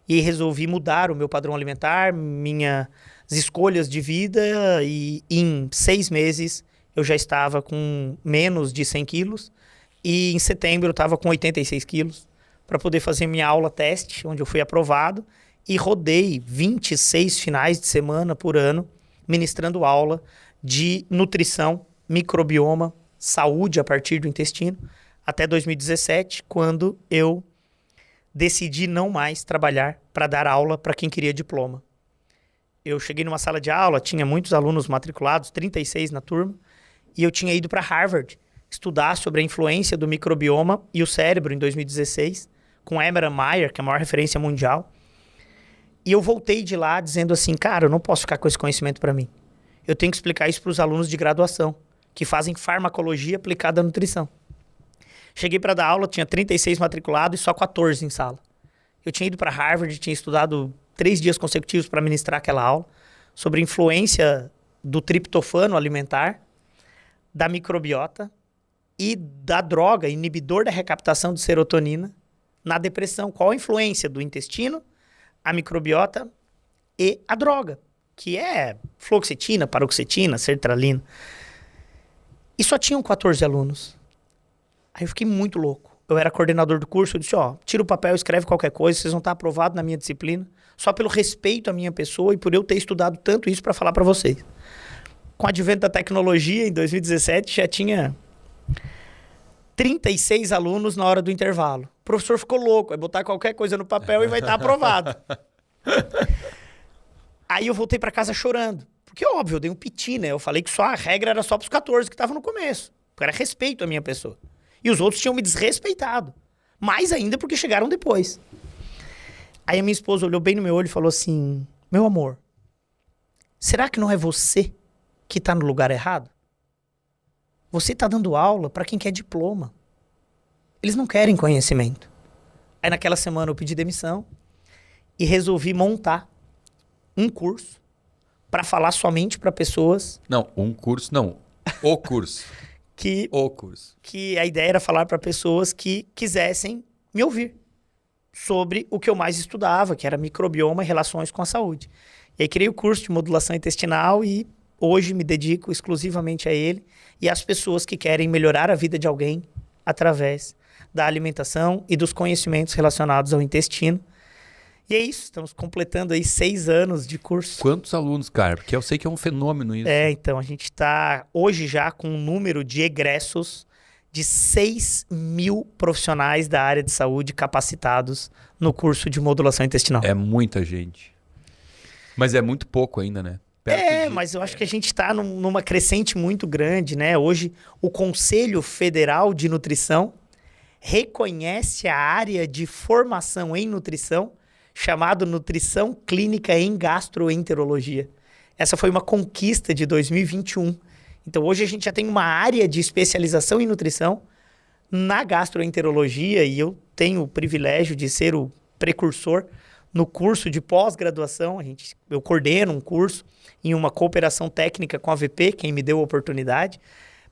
E resolvi mudar o meu padrão alimentar, minhas escolhas de vida e em 6 meses eu já estava com menos de 100 quilos e em setembro eu estava com 86 quilos para poder fazer minha aula teste, onde eu fui aprovado e rodei 26 finais de semana por ano ministrando aula de nutrição, microbioma, saúde a partir do intestino até 2017, quando eu decidi não mais trabalhar para dar aula para quem queria diploma. Eu cheguei numa sala de aula, tinha muitos alunos matriculados, 36 na turma, e eu tinha ido para Harvard estudar sobre a influência do microbioma e o cérebro em 2016, com Emerald Meyer, que é a maior referência mundial. E eu voltei de lá dizendo assim, cara, eu não posso ficar com esse conhecimento para mim. Eu tenho que explicar isso para os alunos de graduação, que fazem farmacologia aplicada à nutrição. Cheguei para dar aula, tinha 36 matriculados e só 14 em sala. Eu tinha ido para Harvard, tinha estudado 3 dias consecutivos para ministrar aquela aula sobre a influência do triptofano alimentar, da microbiota e da droga, inibidor da recaptação de serotonina, na depressão. Qual a influência do intestino, a microbiota e a droga, que é fluoxetina, paroxetina, sertralina. E só tinham 14 alunos. Aí eu fiquei muito louco. Eu era coordenador do curso, eu disse, tira o papel, escreve qualquer coisa, vocês vão estar aprovados na minha disciplina, só pelo respeito à minha pessoa e por eu ter estudado tanto isso para falar para vocês. Com o advento da tecnologia, em 2017, já tinha 36 alunos na hora do intervalo. O professor ficou louco, vai botar qualquer coisa no papel e vai estar aprovado. Aí eu voltei para casa chorando. Porque, óbvio, eu dei um piti, né? Eu falei que só a regra era só para os 14 que estavam no começo. Porque era respeito à minha pessoa. E os outros tinham me desrespeitado. Mais ainda porque chegaram depois. Aí a minha esposa olhou bem no meu olho e falou assim, meu amor, será que não é você que está no lugar errado? Você está dando aula para quem quer diploma. Eles não querem conhecimento. Aí naquela semana eu pedi demissão e resolvi montar um curso para falar somente para pessoas... Não, um curso não. O curso. O curso. Que a ideia era falar para pessoas que quisessem me ouvir sobre o que eu mais estudava, que era microbioma e relações com a saúde. E aí criei o curso de modulação intestinal e hoje me dedico exclusivamente a ele e às pessoas que querem melhorar a vida de alguém através da alimentação e dos conhecimentos relacionados ao intestino. E é isso, estamos completando aí 6 anos de curso. Quantos alunos, cara? Porque eu sei que é um fenômeno isso. Então, a gente está hoje já com um número de egressos de 6.000 profissionais da área de saúde capacitados no curso de modulação intestinal. É muita gente. Mas é muito pouco ainda, né? Mas eu acho que a gente está numa crescente muito grande, né? Hoje, o Conselho Federal de Nutrição reconhece a área de formação em nutrição chamado Nutrição Clínica em Gastroenterologia. Essa foi uma conquista de 2021. Então, hoje a gente já tem uma área de especialização em nutrição na gastroenterologia e eu tenho o privilégio de ser o precursor no curso de pós-graduação. Eu coordeno um curso em uma cooperação técnica com a VP, quem me deu a oportunidade,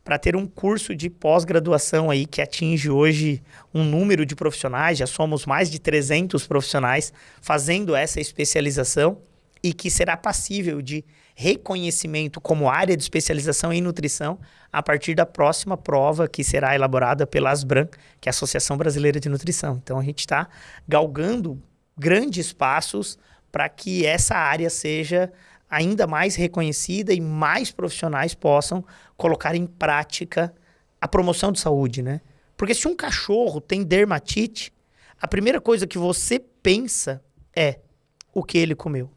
para ter um curso de pós-graduação aí que atinge hoje um número de profissionais, já somos mais de 300 profissionais fazendo essa especialização e que será passível de reconhecimento como área de especialização em nutrição a partir da próxima prova que será elaborada pela ASBRAN, que é a Associação Brasileira de Nutrição. Então a gente está galgando grandes passos para que essa área seja ainda mais reconhecida e mais profissionais possam colocar em prática a promoção de saúde, né? Porque se um cachorro tem dermatite, a primeira coisa que você pensa é o que ele comeu.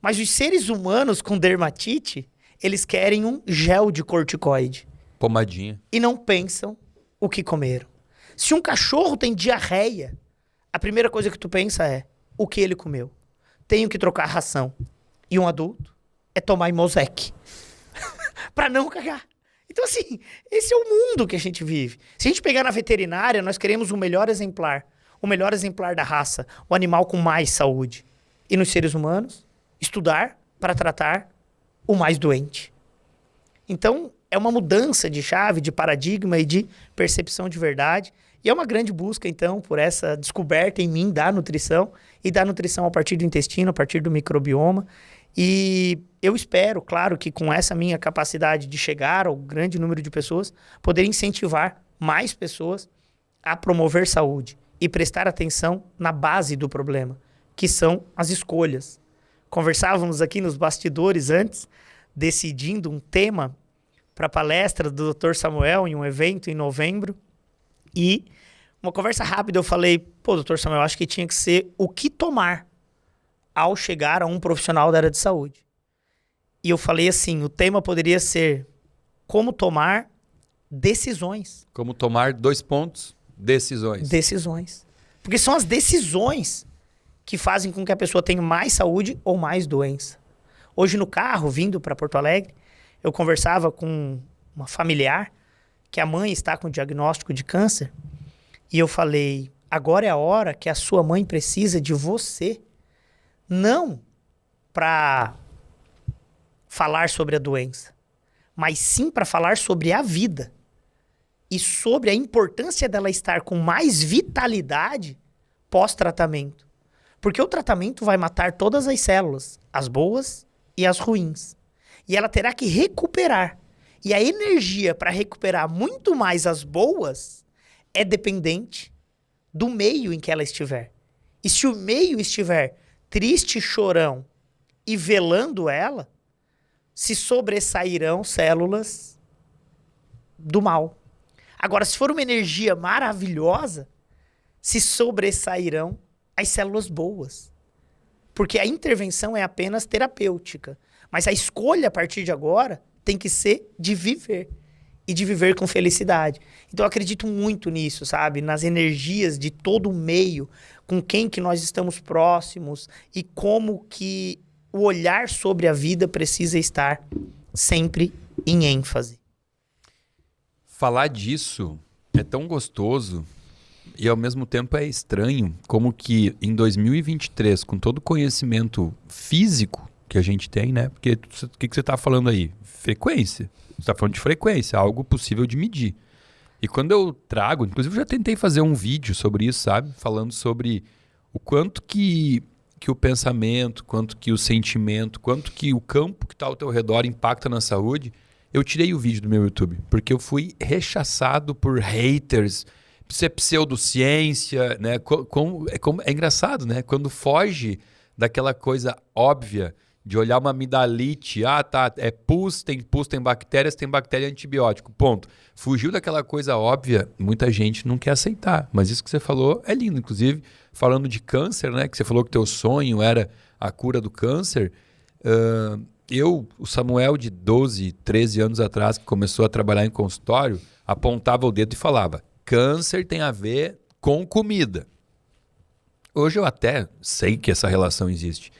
Mas os seres humanos com dermatite, eles querem um gel de corticoide. Pomadinha. E não pensam o que comeram. Se um cachorro tem diarreia, a primeira coisa que tu pensa é o que ele comeu. Tenho que trocar ração. E um adulto é tomar Imosec para não cagar. Então, assim, esse é o mundo que a gente vive. Se a gente pegar na veterinária, nós queremos o melhor exemplar da raça, o animal com mais saúde. E nos seres humanos, estudar para tratar o mais doente. Então, é uma mudança de chave, de paradigma e de percepção de verdade. E é uma grande busca, então, por essa descoberta em mim da nutrição e da nutrição a partir do intestino, a partir do microbioma. E eu espero, claro, que com essa minha capacidade de chegar ao grande número de pessoas, poder incentivar mais pessoas a promover saúde e prestar atenção na base do problema, que são as escolhas. Conversávamos aqui nos bastidores antes, decidindo um tema para a palestra do Dr. Samuel em um evento em novembro. E uma conversa rápida eu falei, Dr. Samuel, acho que tinha que ser o que tomar ao chegar a um profissional da área de saúde. E eu falei assim, o tema poderia ser como tomar decisões. Como tomar 2 pontos, decisões. Decisões. Porque são as decisões que fazem com que a pessoa tenha mais saúde ou mais doença. Hoje no carro, vindo para Porto Alegre, eu conversava com uma familiar que a mãe está com diagnóstico de câncer e eu falei, agora é a hora que a sua mãe precisa de você, não para falar sobre a doença, mas sim para falar sobre a vida e sobre a importância dela estar com mais vitalidade pós-tratamento. Porque o tratamento vai matar todas as células, as boas e as ruins. E ela terá que recuperar. E a energia para recuperar muito mais as boas é dependente do meio em que ela estiver. E se o meio estiver triste, chorão e velando ela, se sobressairão células do mal. Agora, se for uma energia maravilhosa, se sobressairão as células boas. Porque a intervenção é apenas terapêutica. Mas a escolha a partir de agora tem que ser de viver. E de viver com felicidade. Então eu acredito muito nisso, sabe? Nas energias de todo o meio, com quem que nós estamos próximos e como que o olhar sobre a vida precisa estar sempre em ênfase. Falar disso é tão gostoso e ao mesmo tempo é estranho, como que em 2023, com todo o conhecimento físico que a gente tem, né? Porque o que você está falando aí? Frequência. Você está falando de frequência, algo possível de medir. E quando eu trago, inclusive eu já tentei fazer um vídeo sobre isso, sabe? Falando sobre o quanto que o pensamento, quanto que o sentimento, quanto que o campo que está ao teu redor impacta na saúde. Eu tirei o vídeo do meu YouTube, porque eu fui rechaçado por haters, isso é pseudociência, né? É engraçado, né? Quando foge daquela coisa óbvia de olhar uma amidalite, tá, é pus, tem bactérias, tem bactéria antibiótico, ponto. Fugiu daquela coisa óbvia, muita gente não quer aceitar, mas isso que você falou é lindo, inclusive falando de câncer, né? Que você falou que teu sonho era a cura do câncer. O Samuel de 12, 13 anos atrás, que começou a trabalhar em consultório, apontava o dedo e falava: câncer tem a ver com comida. Hoje eu até sei que essa relação existe,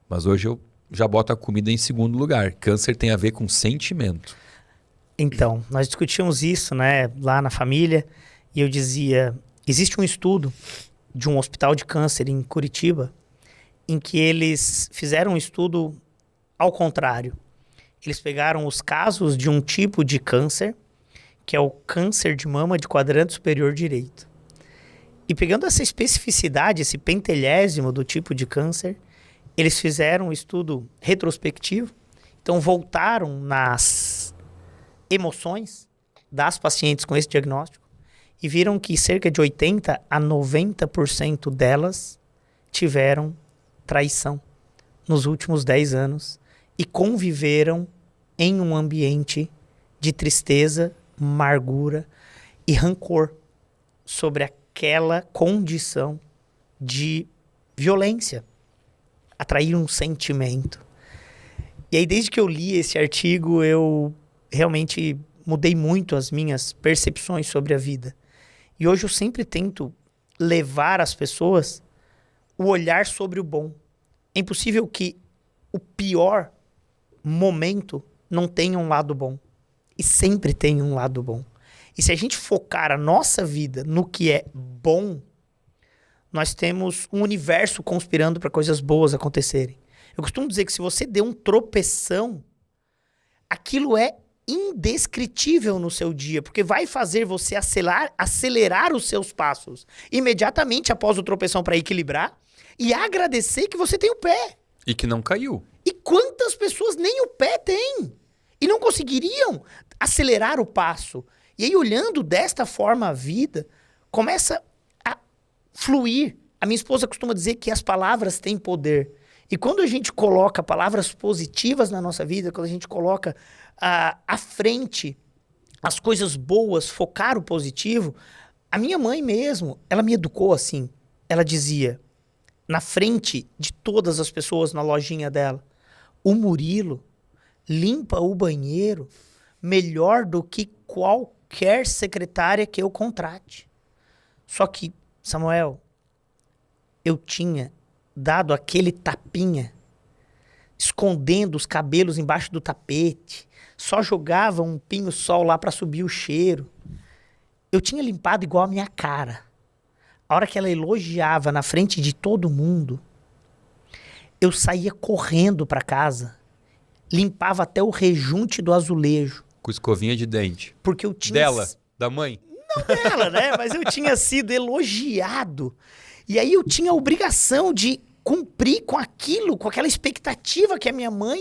mas hoje eu já boto a comida em segundo lugar. Câncer tem a ver com sentimento. Então, nós discutíamos isso, né, lá na família, e eu dizia, existe um estudo de um hospital de câncer em Curitiba, em que eles fizeram um estudo ao contrário. Eles pegaram os casos de um tipo de câncer, que é o câncer de mama de quadrante superior direito. E pegando essa especificidade, esse pentelésimo do tipo de câncer, eles fizeram um estudo retrospectivo, então voltaram nas emoções das pacientes com esse diagnóstico e viram que cerca de 80% a 90% delas tiveram traição nos últimos 10 anos e conviveram em um ambiente de tristeza, amargura e rancor sobre aquela condição de violência, atrair um sentimento. E aí, desde que eu li esse artigo, eu realmente mudei muito as minhas percepções sobre a vida. E hoje eu sempre tento levar as pessoas o olhar sobre o bom. É impossível que o pior momento não tenha um lado bom. E sempre tem um lado bom. E se a gente focar a nossa vida no que é bom, nós temos um universo conspirando para coisas boas acontecerem. Eu costumo dizer que se você der um tropeção, aquilo é indescritível no seu dia, porque vai fazer você acelerar os seus passos imediatamente após o tropeção para equilibrar e agradecer que você tem o pé. E que não caiu. E quantas pessoas nem o pé têm e não conseguiriam acelerar o passo? E aí, olhando desta forma a vida, começa a fluir. A minha esposa costuma dizer que as palavras têm poder. E quando a gente coloca palavras positivas na nossa vida, quando a gente coloca à frente as coisas boas, focar o positivo, a minha mãe mesmo, ela me educou assim. Ela dizia, na frente de todas as pessoas na lojinha dela, o Murilo limpa o banheiro melhor do que qualquer secretária que eu contrate. Só que, Samuel, eu tinha dado aquele tapinha, escondendo os cabelos embaixo do tapete, só jogava um pinho-sol lá para subir o cheiro. Eu tinha limpado igual a minha cara. A hora que ela elogiava na frente de todo mundo, eu saía correndo para casa, limpava até o rejunte do azulejo. Com escovinha de dente. Porque eu tinha... Dela? Da mãe? Não dela, né? Mas eu tinha sido elogiado. E aí eu tinha a obrigação de cumprir com aquilo, com aquela expectativa que a minha mãe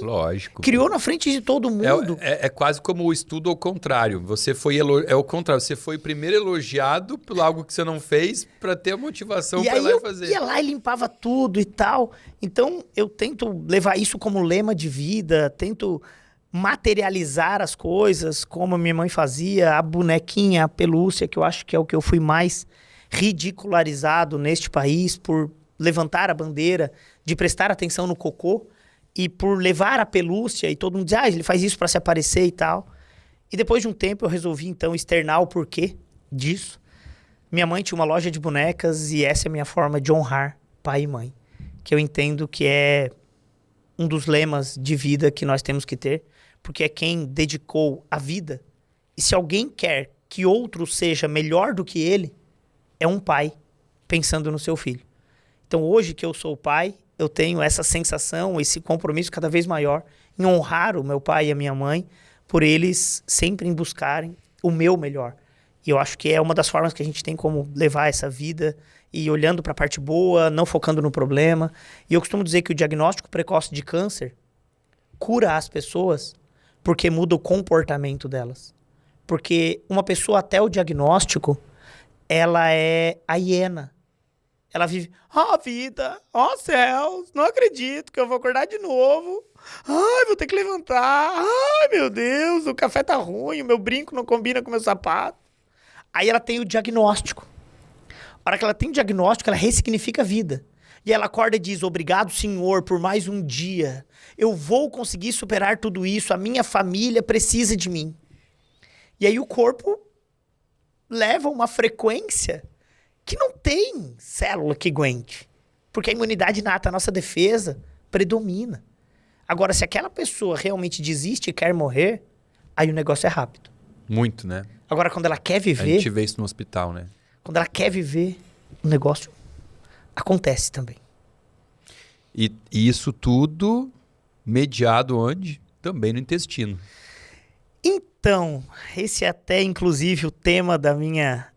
criou na frente de todo mundo. É quase como o estudo ao contrário. Você foi é o contrário. Você foi primeiro elogiado por algo que você não fez para ter a motivação para ir lá e fazer. E aí eu ia lá e limpava tudo e tal. Então eu tento levar isso como lema de vida, tento materializar as coisas como a minha mãe fazia, a bonequinha, a pelúcia, que eu acho que é o que eu fui mais ridicularizado neste país por levantar a bandeira de prestar atenção no cocô e por levar a pelúcia e todo mundo diz, ele faz isso para se aparecer e tal. E depois de um tempo eu resolvi então externar o porquê disso. Minha mãe tinha uma loja de bonecas e essa é a minha forma de honrar pai e mãe, que eu entendo que é um dos lemas de vida que nós temos que ter, porque é quem dedicou a vida. E se alguém quer que outro seja melhor do que ele, é um pai pensando no seu filho. Então, hoje que eu sou pai, eu tenho essa sensação, esse compromisso cada vez maior em honrar o meu pai e a minha mãe por eles sempre em buscarem o meu melhor. E eu acho que é uma das formas que a gente tem como levar essa vida e olhando para a parte boa, não focando no problema. E eu costumo dizer que o diagnóstico precoce de câncer cura as pessoas porque muda o comportamento delas. Porque uma pessoa até o diagnóstico, ela é a hiena. Ela vive, vida, céus, não acredito que eu vou acordar de novo. Ai, vou ter que levantar. Ai, meu Deus, o café tá ruim, o meu brinco não combina com o meu sapato. Aí ela tem o diagnóstico. A hora que ela tem o diagnóstico, ela ressignifica a vida. E ela acorda e diz, obrigado, Senhor, por mais um dia. Eu vou conseguir superar tudo isso, a minha família precisa de mim. E aí o corpo leva uma frequência que não tem célula que aguente. Porque a imunidade inata, a nossa defesa, predomina. Agora, se aquela pessoa realmente desiste e quer morrer, aí o negócio é rápido. Muito, né? Agora, quando ela quer viver... A gente vê isso no hospital, né? Quando ela quer viver, o negócio acontece também. E isso tudo mediado onde? Também no intestino. Então, esse é até, inclusive, o tema da minha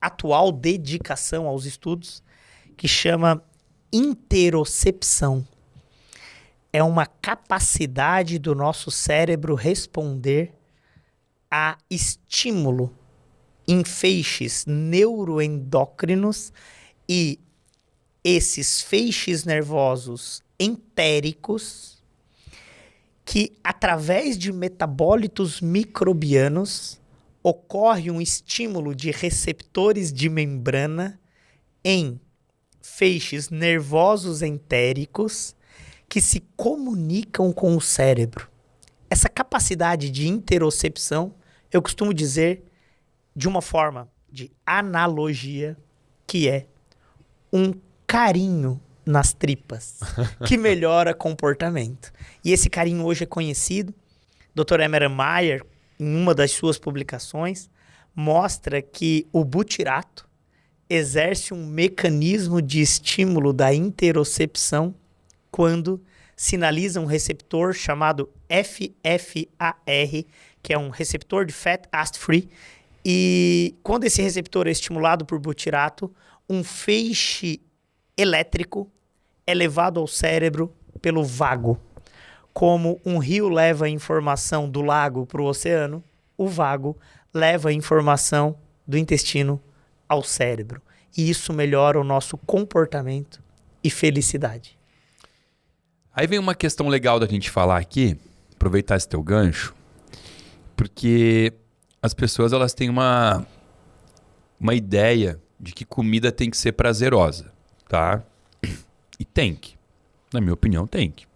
atual dedicação aos estudos, que chama interocepção. É uma capacidade do nosso cérebro responder a estímulo em feixes neuroendócrinos e esses feixes nervosos entéricos que, através de metabólitos microbianos, ocorre um estímulo de receptores de membrana em feixes nervosos entéricos que se comunicam com o cérebro. Essa capacidade de interocepção, eu costumo dizer de uma forma de analogia, que é um carinho nas tripas, que melhora comportamento. E esse carinho hoje é conhecido. Dr. Emerson Mayer, em uma das suas publicações, mostra que o butirato exerce um mecanismo de estímulo da interocepção quando sinaliza um receptor chamado FFAR, que é um receptor de Fat Acid Free, e quando esse receptor é estimulado por butirato, um feixe elétrico é levado ao cérebro pelo vago. Como um rio leva a informação do lago para o oceano, o vago leva a informação do intestino ao cérebro. E isso melhora o nosso comportamento e felicidade. Aí vem uma questão legal da gente falar aqui, aproveitar esse teu gancho, porque as pessoas elas têm uma ideia de que comida tem que ser prazerosa, tá? E tem que. Na minha opinião, tem que.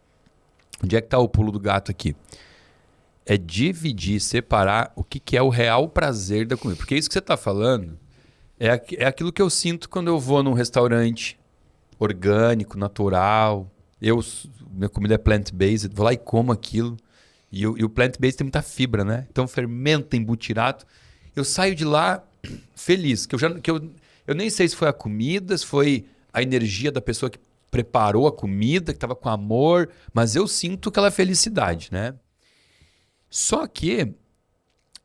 Onde é que tá o pulo do gato aqui? É dividir, separar o que é o real prazer da comida. Porque isso que você tá falando é aquilo que eu sinto quando eu vou num restaurante orgânico, natural. Minha comida é plant-based, vou lá e como aquilo. E o plant-based tem muita fibra, né? Então fermenta em butirato. Eu saio de lá feliz. Eu nem sei se foi a comida, se foi a energia da pessoa que preparou a comida, que estava com amor, mas eu sinto aquela felicidade, né? Só que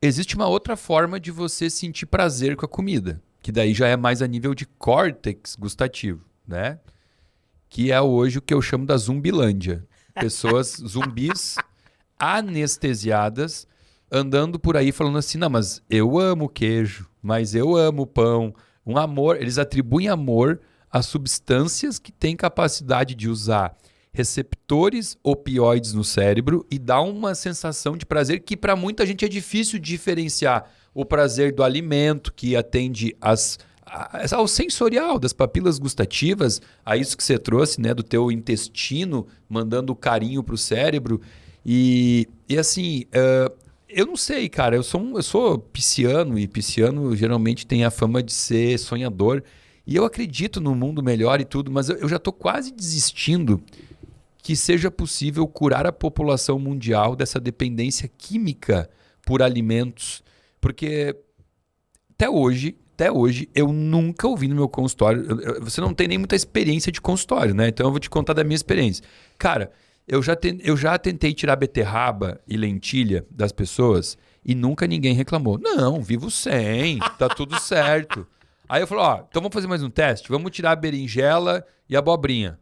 existe uma outra forma de você sentir prazer com a comida, que daí já é mais a nível de córtex gustativo, né? Que é hoje o que eu chamo da zumbilândia. Pessoas zumbis anestesiadas andando por aí falando assim, não, mas eu amo queijo, mas eu amo pão. Um amor, eles atribuem amor a substâncias que têm capacidade de usar receptores opioides no cérebro e dá uma sensação de prazer que para muita gente é difícil diferenciar o prazer do alimento, que atende ao sensorial, das papilas gustativas, a isso que você trouxe, né, do teu intestino, mandando carinho para o cérebro. E assim, eu não sei, cara, eu sou pisciano, e pisciano geralmente tem a fama de ser sonhador. E eu acredito no mundo melhor e tudo, mas eu já estou quase desistindo que seja possível curar a população mundial dessa dependência química por alimentos. Porque até hoje, eu nunca ouvi no meu consultório. Você não tem nem muita experiência de consultório, né? Então eu vou te contar da minha experiência. Cara, eu já tentei tirar beterraba e lentilha das pessoas e nunca ninguém reclamou. Não, vivo sem, tá tudo certo. Aí eu falo, então vamos fazer mais um teste? Vamos tirar a berinjela e a abobrinha.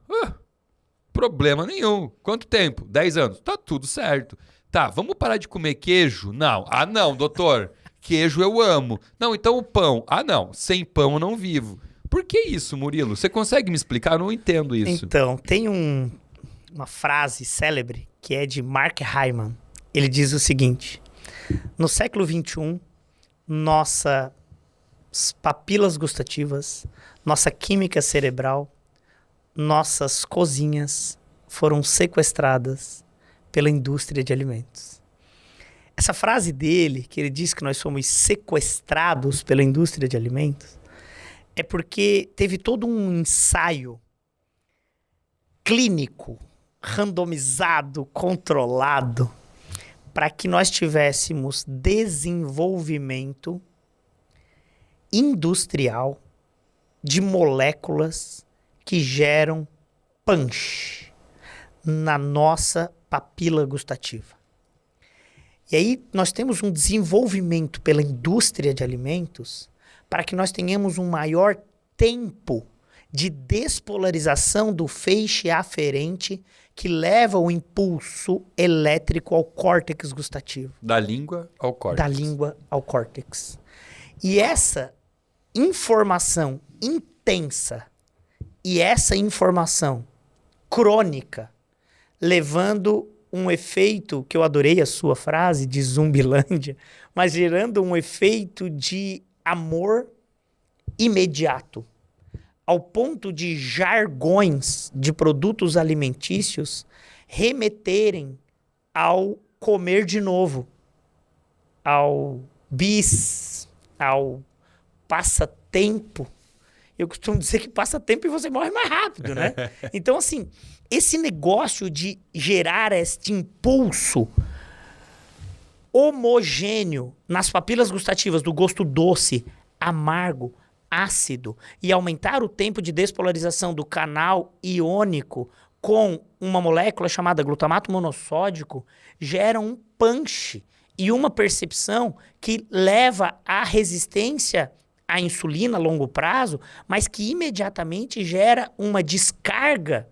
Problema nenhum. Quanto tempo? 10 anos. Tá tudo certo. Tá, vamos parar de comer queijo? Não. Ah, não, doutor. Queijo eu amo. Não, então o pão. Ah, não. Sem pão eu não vivo. Por que isso, Murilo? Você consegue me explicar? Eu não entendo isso. Então, tem uma frase célebre que é de Mark Hyman. Ele diz o seguinte: no século XXI, nossas papilas gustativas, nossa química cerebral, nossas cozinhas foram sequestradas pela indústria de alimentos. Essa frase dele, que ele diz que nós somos sequestrados pela indústria de alimentos, é porque teve todo um ensaio clínico, randomizado, controlado, para que nós tivéssemos desenvolvimento industrial de moléculas que geram punch na nossa papila gustativa. E aí nós temos um desenvolvimento pela indústria de alimentos para que nós tenhamos um maior tempo de despolarização do feixe aferente que leva o impulso elétrico ao córtex gustativo. Da língua ao córtex. Da língua ao córtex. E essa informação intensa e essa informação crônica, levando um efeito, que eu adorei a sua frase, de Zumbilândia, mas gerando um efeito de amor imediato, ao ponto de jargões de produtos alimentícios remeterem ao comer de novo, ao bis, ao passatempo. Eu costumo dizer que passa tempo e você morre mais rápido, né? Então, assim, esse negócio de gerar este impulso homogêneo nas papilas gustativas do gosto doce, amargo, ácido e aumentar o tempo de despolarização do canal iônico com uma molécula chamada glutamato monossódico gera um punch e uma percepção que leva à resistência a insulina a longo prazo, mas que imediatamente gera uma descarga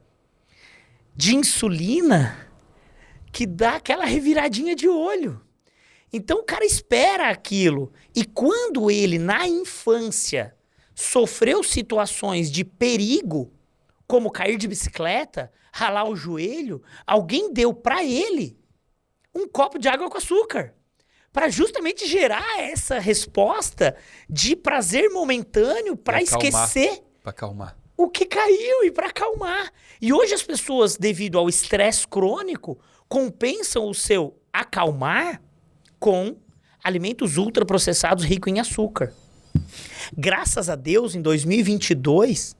de insulina que dá aquela reviradinha de olho. Então o cara espera aquilo. E quando ele, na infância, sofreu situações de perigo, como cair de bicicleta, ralar o joelho, alguém deu para ele um copo de água com açúcar, para justamente gerar essa resposta de prazer momentâneo para esquecer para acalmar o que caiu e para acalmar. E hoje as pessoas, devido ao estresse crônico, compensam o seu acalmar com alimentos ultraprocessados ricos em açúcar. Graças a Deus, em 2022,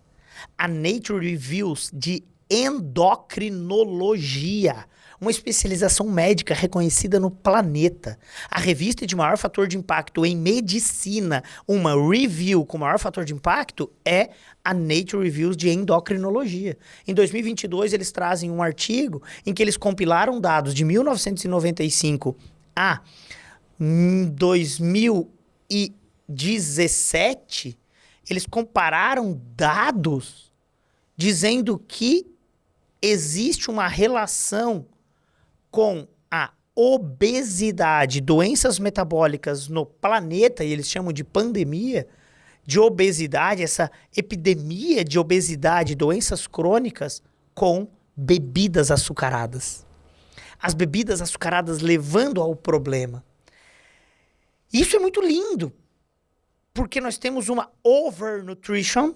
a Nature Reviews de endocrinologia, uma especialização médica reconhecida no planeta, a revista de maior fator de impacto em medicina, uma review com maior fator de impacto, é a Nature Reviews de endocrinologia. Em 2022, eles trazem um artigo em que eles compilaram dados de 1995 a 2017, eles compararam dados dizendo que existe uma relação com a obesidade, doenças metabólicas no planeta, e eles chamam de pandemia de obesidade, essa epidemia de obesidade, doenças crônicas, com bebidas açucaradas. As bebidas açucaradas levando ao problema. Isso é muito lindo, porque nós temos uma overnutrition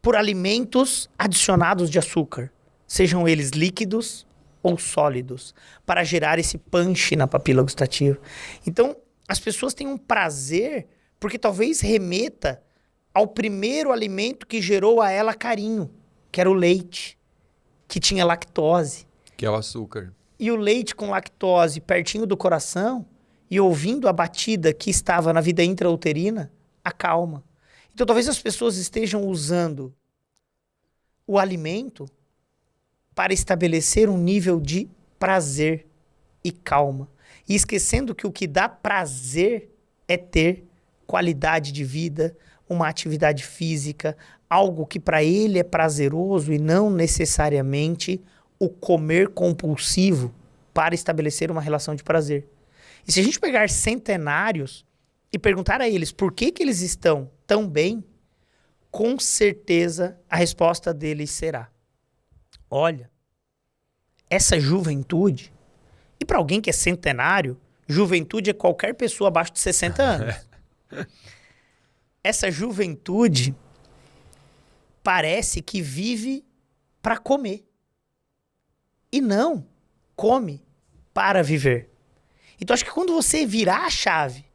por alimentos adicionados de açúcar, sejam eles líquidos ou sólidos, para gerar esse punch na papila gustativa. Então, as pessoas têm um prazer, porque talvez remeta ao primeiro alimento que gerou a ela carinho, que era o leite, que tinha lactose. Que é o açúcar. E o leite com lactose pertinho do coração e ouvindo a batida que estava na vida intrauterina, acalma. Então talvez as pessoas estejam usando o alimento para estabelecer um nível de prazer e calma. E esquecendo que o que dá prazer é ter qualidade de vida, uma atividade física, algo que para ele é prazeroso e não necessariamente o comer compulsivo para estabelecer uma relação de prazer. E se a gente pegar centenários e perguntar a eles por que eles estão tão bem, com certeza a resposta deles será: olha, essa juventude, e para alguém que é centenário, juventude é qualquer pessoa abaixo de 60 anos. Essa juventude parece que vive para comer. E não come para viver. Então acho que quando você virar a chave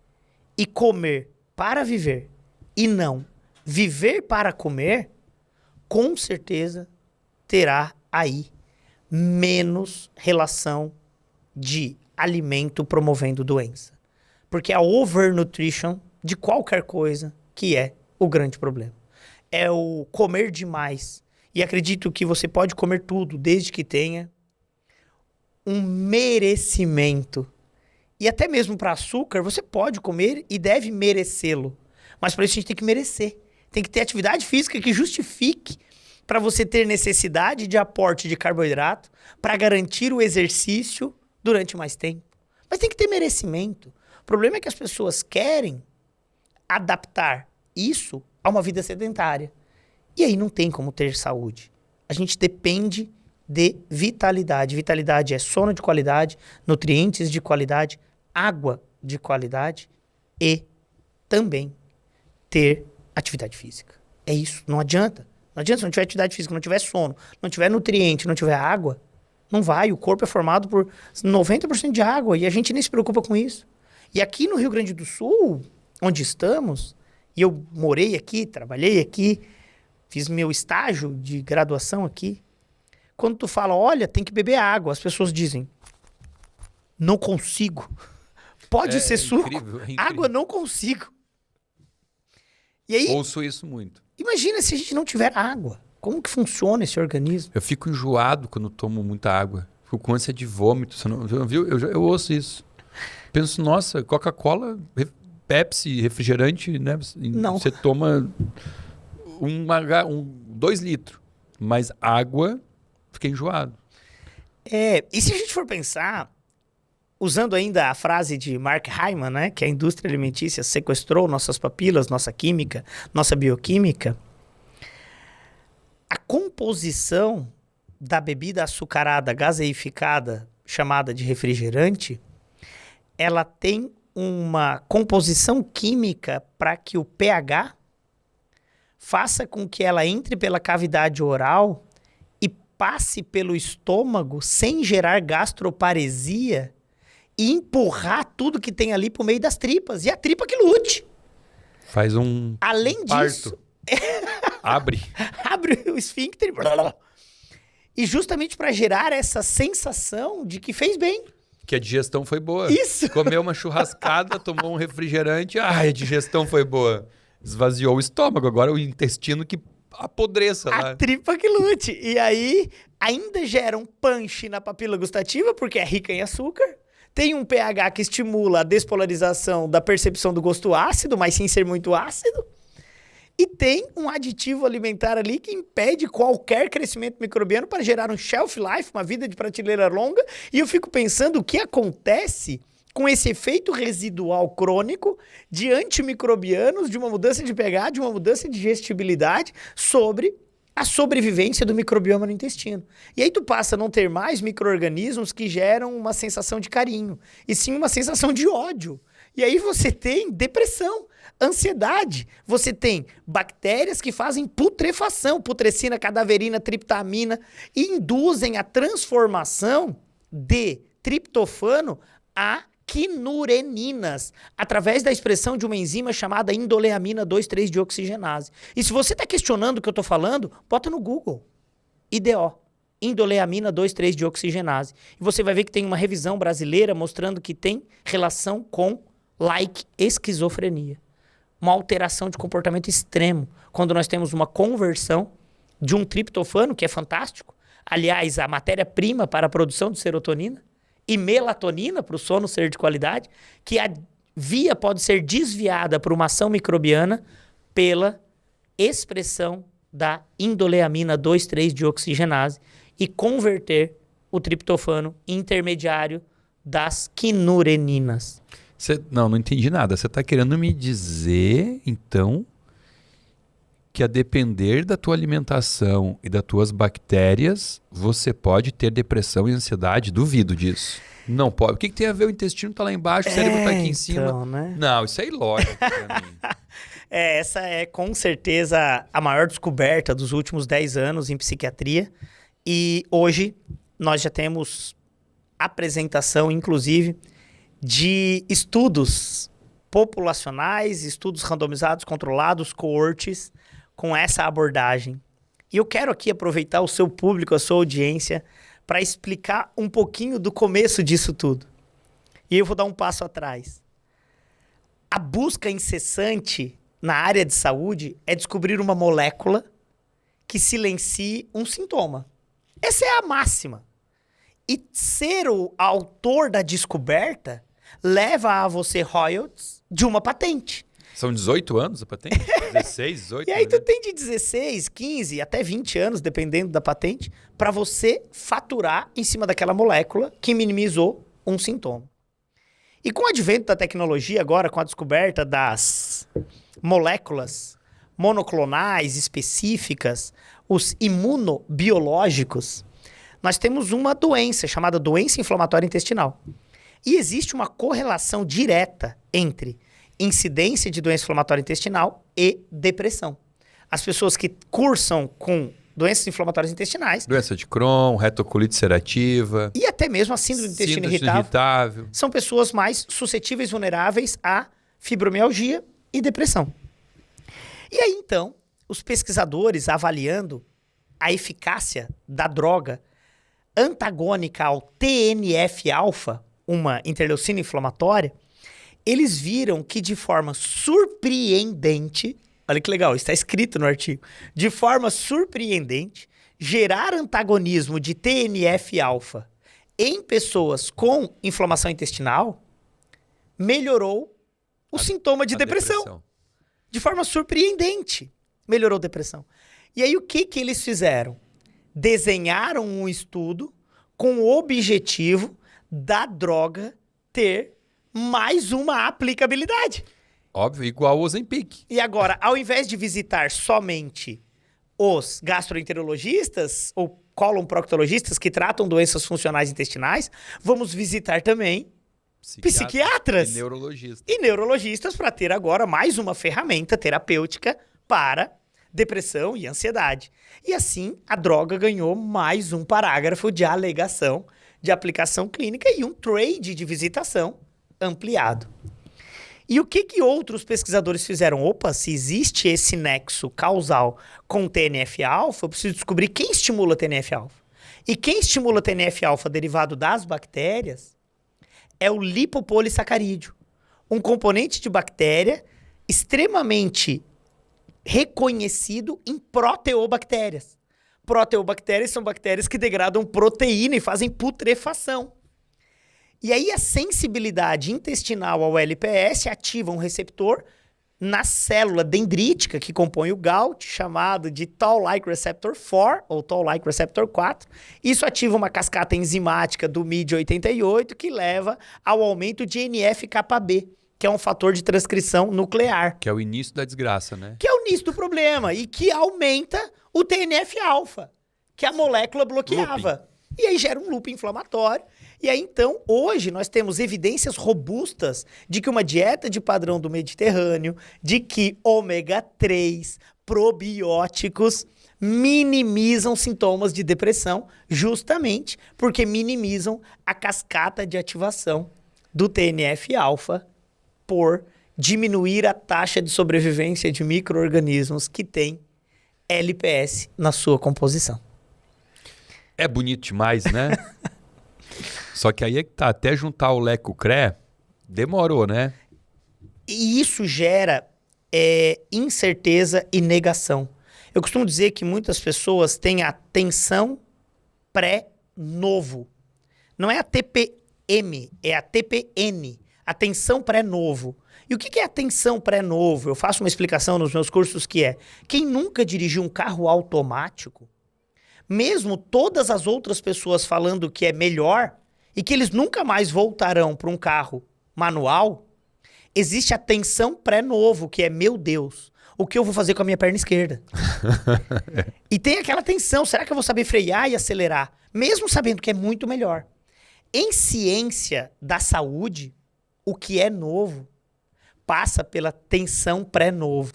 e comer para viver e não viver para comer, com certeza terá aí menos relação de alimento promovendo doença. Porque a overnutrition de qualquer coisa que é o grande problema. É o comer demais. E acredito que você pode comer tudo desde que tenha um merecimento. E até mesmo para açúcar, você pode comer e deve merecê-lo. Mas para isso a gente tem que merecer. Tem que ter atividade física que justifique para você ter necessidade de aporte de carboidrato para garantir o exercício durante mais tempo. Mas tem que ter merecimento. O problema é que as pessoas querem adaptar isso a uma vida sedentária. E aí não tem como ter saúde. A gente depende de vitalidade. Vitalidade é sono de qualidade, nutrientes de qualidade, água de qualidade e também ter atividade física. É isso. Não adianta. Não adianta se não tiver atividade física, não tiver sono, não tiver nutriente, não tiver água. Não vai. O corpo é formado por 90% de água e a gente nem se preocupa com isso. E aqui no Rio Grande do Sul, onde estamos, e eu morei aqui, trabalhei aqui, fiz meu estágio de graduação aqui. Quando tu fala, olha, tem que beber água, as pessoas dizem, não consigo. Pode ser suco. Incrível. Água não consigo. E aí, ouço isso muito. Imagina se a gente não tiver água. Como que funciona esse organismo? Eu fico enjoado quando tomo muita água. Fico com ânsia de vômito. Você não viu? Eu ouço isso. Penso, nossa, Coca-Cola, Pepsi, refrigerante, né? Não. Você toma 2 litros. Mas água, fica enjoado. E se a gente for pensar, usando ainda a frase de Mark Hyman, né? Que a indústria alimentícia sequestrou nossas papilas, nossa química, nossa bioquímica. A composição da bebida açucarada gaseificada, chamada de refrigerante, ela tem uma composição química para que o pH faça com que ela entre pela cavidade oral e passe pelo estômago sem gerar gastroparesia e empurrar tudo que tem ali pro meio das tripas. E a tripa que lute. Faz um Além disso... Abre o esfíncter. E justamente para gerar essa sensação de que fez bem. Que a digestão foi boa. Isso. Comeu uma churrascada, tomou um refrigerante. Ai, a digestão foi boa. Esvaziou o estômago. Agora o intestino que apodreça lá. A tripa que lute. E aí ainda gera um punch na papila gustativa, porque é rica em açúcar. Tem um pH que estimula a despolarização da percepção do gosto ácido, mas sem ser muito ácido. E tem um aditivo alimentar ali que impede qualquer crescimento microbiano para gerar um shelf life, uma vida de prateleira longa. E eu fico pensando o que acontece com esse efeito residual crônico de antimicrobianos, de uma mudança de pH, de uma mudança de digestibilidade sobre a sobrevivência do microbioma no intestino. E aí tu passa a não ter mais micro-organismos que geram uma sensação de carinho, e sim uma sensação de ódio. E aí você tem depressão, ansiedade, você tem bactérias que fazem putrefação, putrescina, cadaverina, triptamina, e induzem a transformação de triptofano a quinureninas, através da expressão de uma enzima chamada indoleamina 2,3-deoxigenase. E se você está questionando o que eu estou falando, bota no Google. IDO. indoleamina 2,3-deoxigenase. E você vai ver que tem uma revisão brasileira mostrando que tem relação com esquizofrenia. Uma alteração de comportamento extremo. Quando nós temos uma conversão de um triptofano, que é fantástico, aliás, a matéria-prima para a produção de serotonina, e melatonina para o sono ser de qualidade, que a via pode ser desviada por uma ação microbiana pela expressão da indoleamina 2,3-deoxigenase e converter o triptofano intermediário das quinureninas. Não entendi nada. Você está querendo me dizer, então, que a depender da tua alimentação e das tuas bactérias, você pode ter depressão e ansiedade? Duvido disso. Não pode. O que tem a ver? O intestino está lá embaixo, o cérebro está aqui em cima. Então, né? Não, isso é ilógico para mim. Essa é com certeza a maior descoberta dos últimos 10 anos em psiquiatria. E hoje nós já temos apresentação, inclusive, de estudos populacionais, estudos randomizados, controlados, coortes, com essa abordagem. E eu quero aqui aproveitar o seu público, a sua audiência, para explicar um pouquinho do começo disso tudo. E eu vou dar um passo atrás. A busca incessante na área de saúde é descobrir uma molécula que silencie um sintoma. Essa é a máxima. E ser o autor da descoberta leva a você royalties de uma patente. São 18 anos a patente? 16, 18? E aí tu tem de 16, 15, até 20 anos, dependendo da patente, para você faturar em cima daquela molécula que minimizou um sintoma. E com o advento da tecnologia agora, com a descoberta das moléculas monoclonais específicas, os imunobiológicos, nós temos uma doença chamada doença inflamatória intestinal. E existe uma correlação direta entre incidência de doença inflamatória intestinal e depressão. As pessoas que cursam com doenças inflamatórias intestinais... Doença de Crohn, retocolite ulcerativa... E até mesmo a síndrome do intestino irritável. São pessoas mais suscetíveis, vulneráveis a fibromialgia e depressão. E aí, então, os pesquisadores avaliando a eficácia da droga antagônica ao TNF-alfa, uma interleucina inflamatória, eles viram que de forma surpreendente, olha que legal, está escrito no artigo, de forma surpreendente, gerar antagonismo de TNF-alfa em pessoas com inflamação intestinal melhorou o sintoma de depressão. De forma surpreendente, melhorou a depressão. E aí o que eles fizeram? Desenharam um estudo com o objetivo da droga ter mais uma aplicabilidade. Óbvio, igual o Ozempic. E agora, ao invés de visitar somente os gastroenterologistas ou colon-proctologistas que tratam doenças funcionais intestinais, vamos visitar também psiquiatras e neurologistas para ter agora mais uma ferramenta terapêutica para depressão e ansiedade. E assim, a droga ganhou mais um parágrafo de alegação de aplicação clínica e um trade de visitação ampliado. E o que outros pesquisadores fizeram? Opa, se existe esse nexo causal com TNF-alfa, eu preciso descobrir quem estimula TNF-alfa. E quem estimula TNF-alfa derivado das bactérias é o lipopolissacarídeo, um componente de bactéria extremamente reconhecido em proteobactérias. Proteobactérias são bactérias que degradam proteína e fazem putrefação. E aí a sensibilidade intestinal ao LPS ativa um receptor na célula dendrítica que compõe o GALT, chamado de Toll-like receptor 4 ou Toll-like receptor 4. Isso ativa uma cascata enzimática do MID88 que leva ao aumento de NF-κB, que é um fator de transcrição nuclear. Que é o início da desgraça, né? Que é o início do problema e que aumenta o TNF-alfa, que a molécula bloqueava. Looping. E aí gera um loop inflamatório. E aí, então, hoje nós temos evidências robustas de que uma dieta de padrão do Mediterrâneo, de que ômega 3, probióticos, minimizam sintomas de depressão, justamente porque minimizam a cascata de ativação do TNF-alfa por diminuir a taxa de sobrevivência de micro-organismos que têm LPS na sua composição. É bonito demais, né? Só que aí é que tá, até juntar o Lé com o Cré, demorou, né? E isso gera incerteza e negação. Eu costumo dizer que muitas pessoas têm a tensão pré-novo. Não é a TPM, é a TPN, a tensão pré-novo. E o que é a tensão pré-novo? Eu faço uma explicação nos meus cursos que é: quem nunca dirigiu um carro automático, mesmo todas as outras pessoas falando que é melhor e que eles nunca mais voltarão para um carro manual, existe a tensão pré-novo, que é, meu Deus, o que eu vou fazer com a minha perna esquerda? E tem aquela tensão, será que eu vou saber frear e acelerar? Mesmo sabendo que é muito melhor. Em ciência da saúde, o que é novo passa pela tensão pré-novo.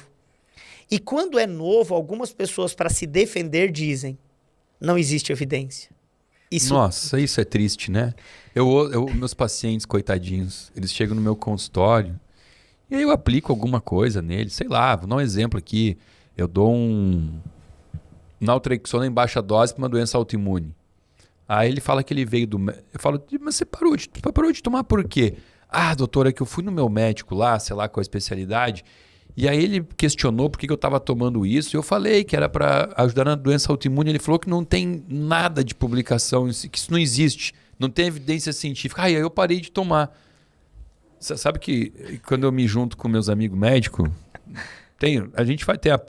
E quando é novo, algumas pessoas, para se defender, dizem: não existe evidência. Nossa, isso é triste, né? Meus pacientes, coitadinhos, eles chegam no meu consultório e aí eu aplico alguma coisa neles. Sei lá, vou dar um exemplo aqui. Eu dou um naltrexona em baixa dose para uma doença autoimune. Aí ele fala que ele veio do... Eu falo, mas você parou de tomar por quê? Ah, doutora, é que eu fui no meu médico lá, sei lá qual a especialidade, e aí ele questionou por que eu estava tomando isso, e eu falei que era para ajudar na doença autoimune. Ele falou que não tem nada de publicação, que isso não existe, não tem evidência científica. Aí eu parei de tomar. Sabe que quando eu me junto com meus amigos médicos, a gente vai ter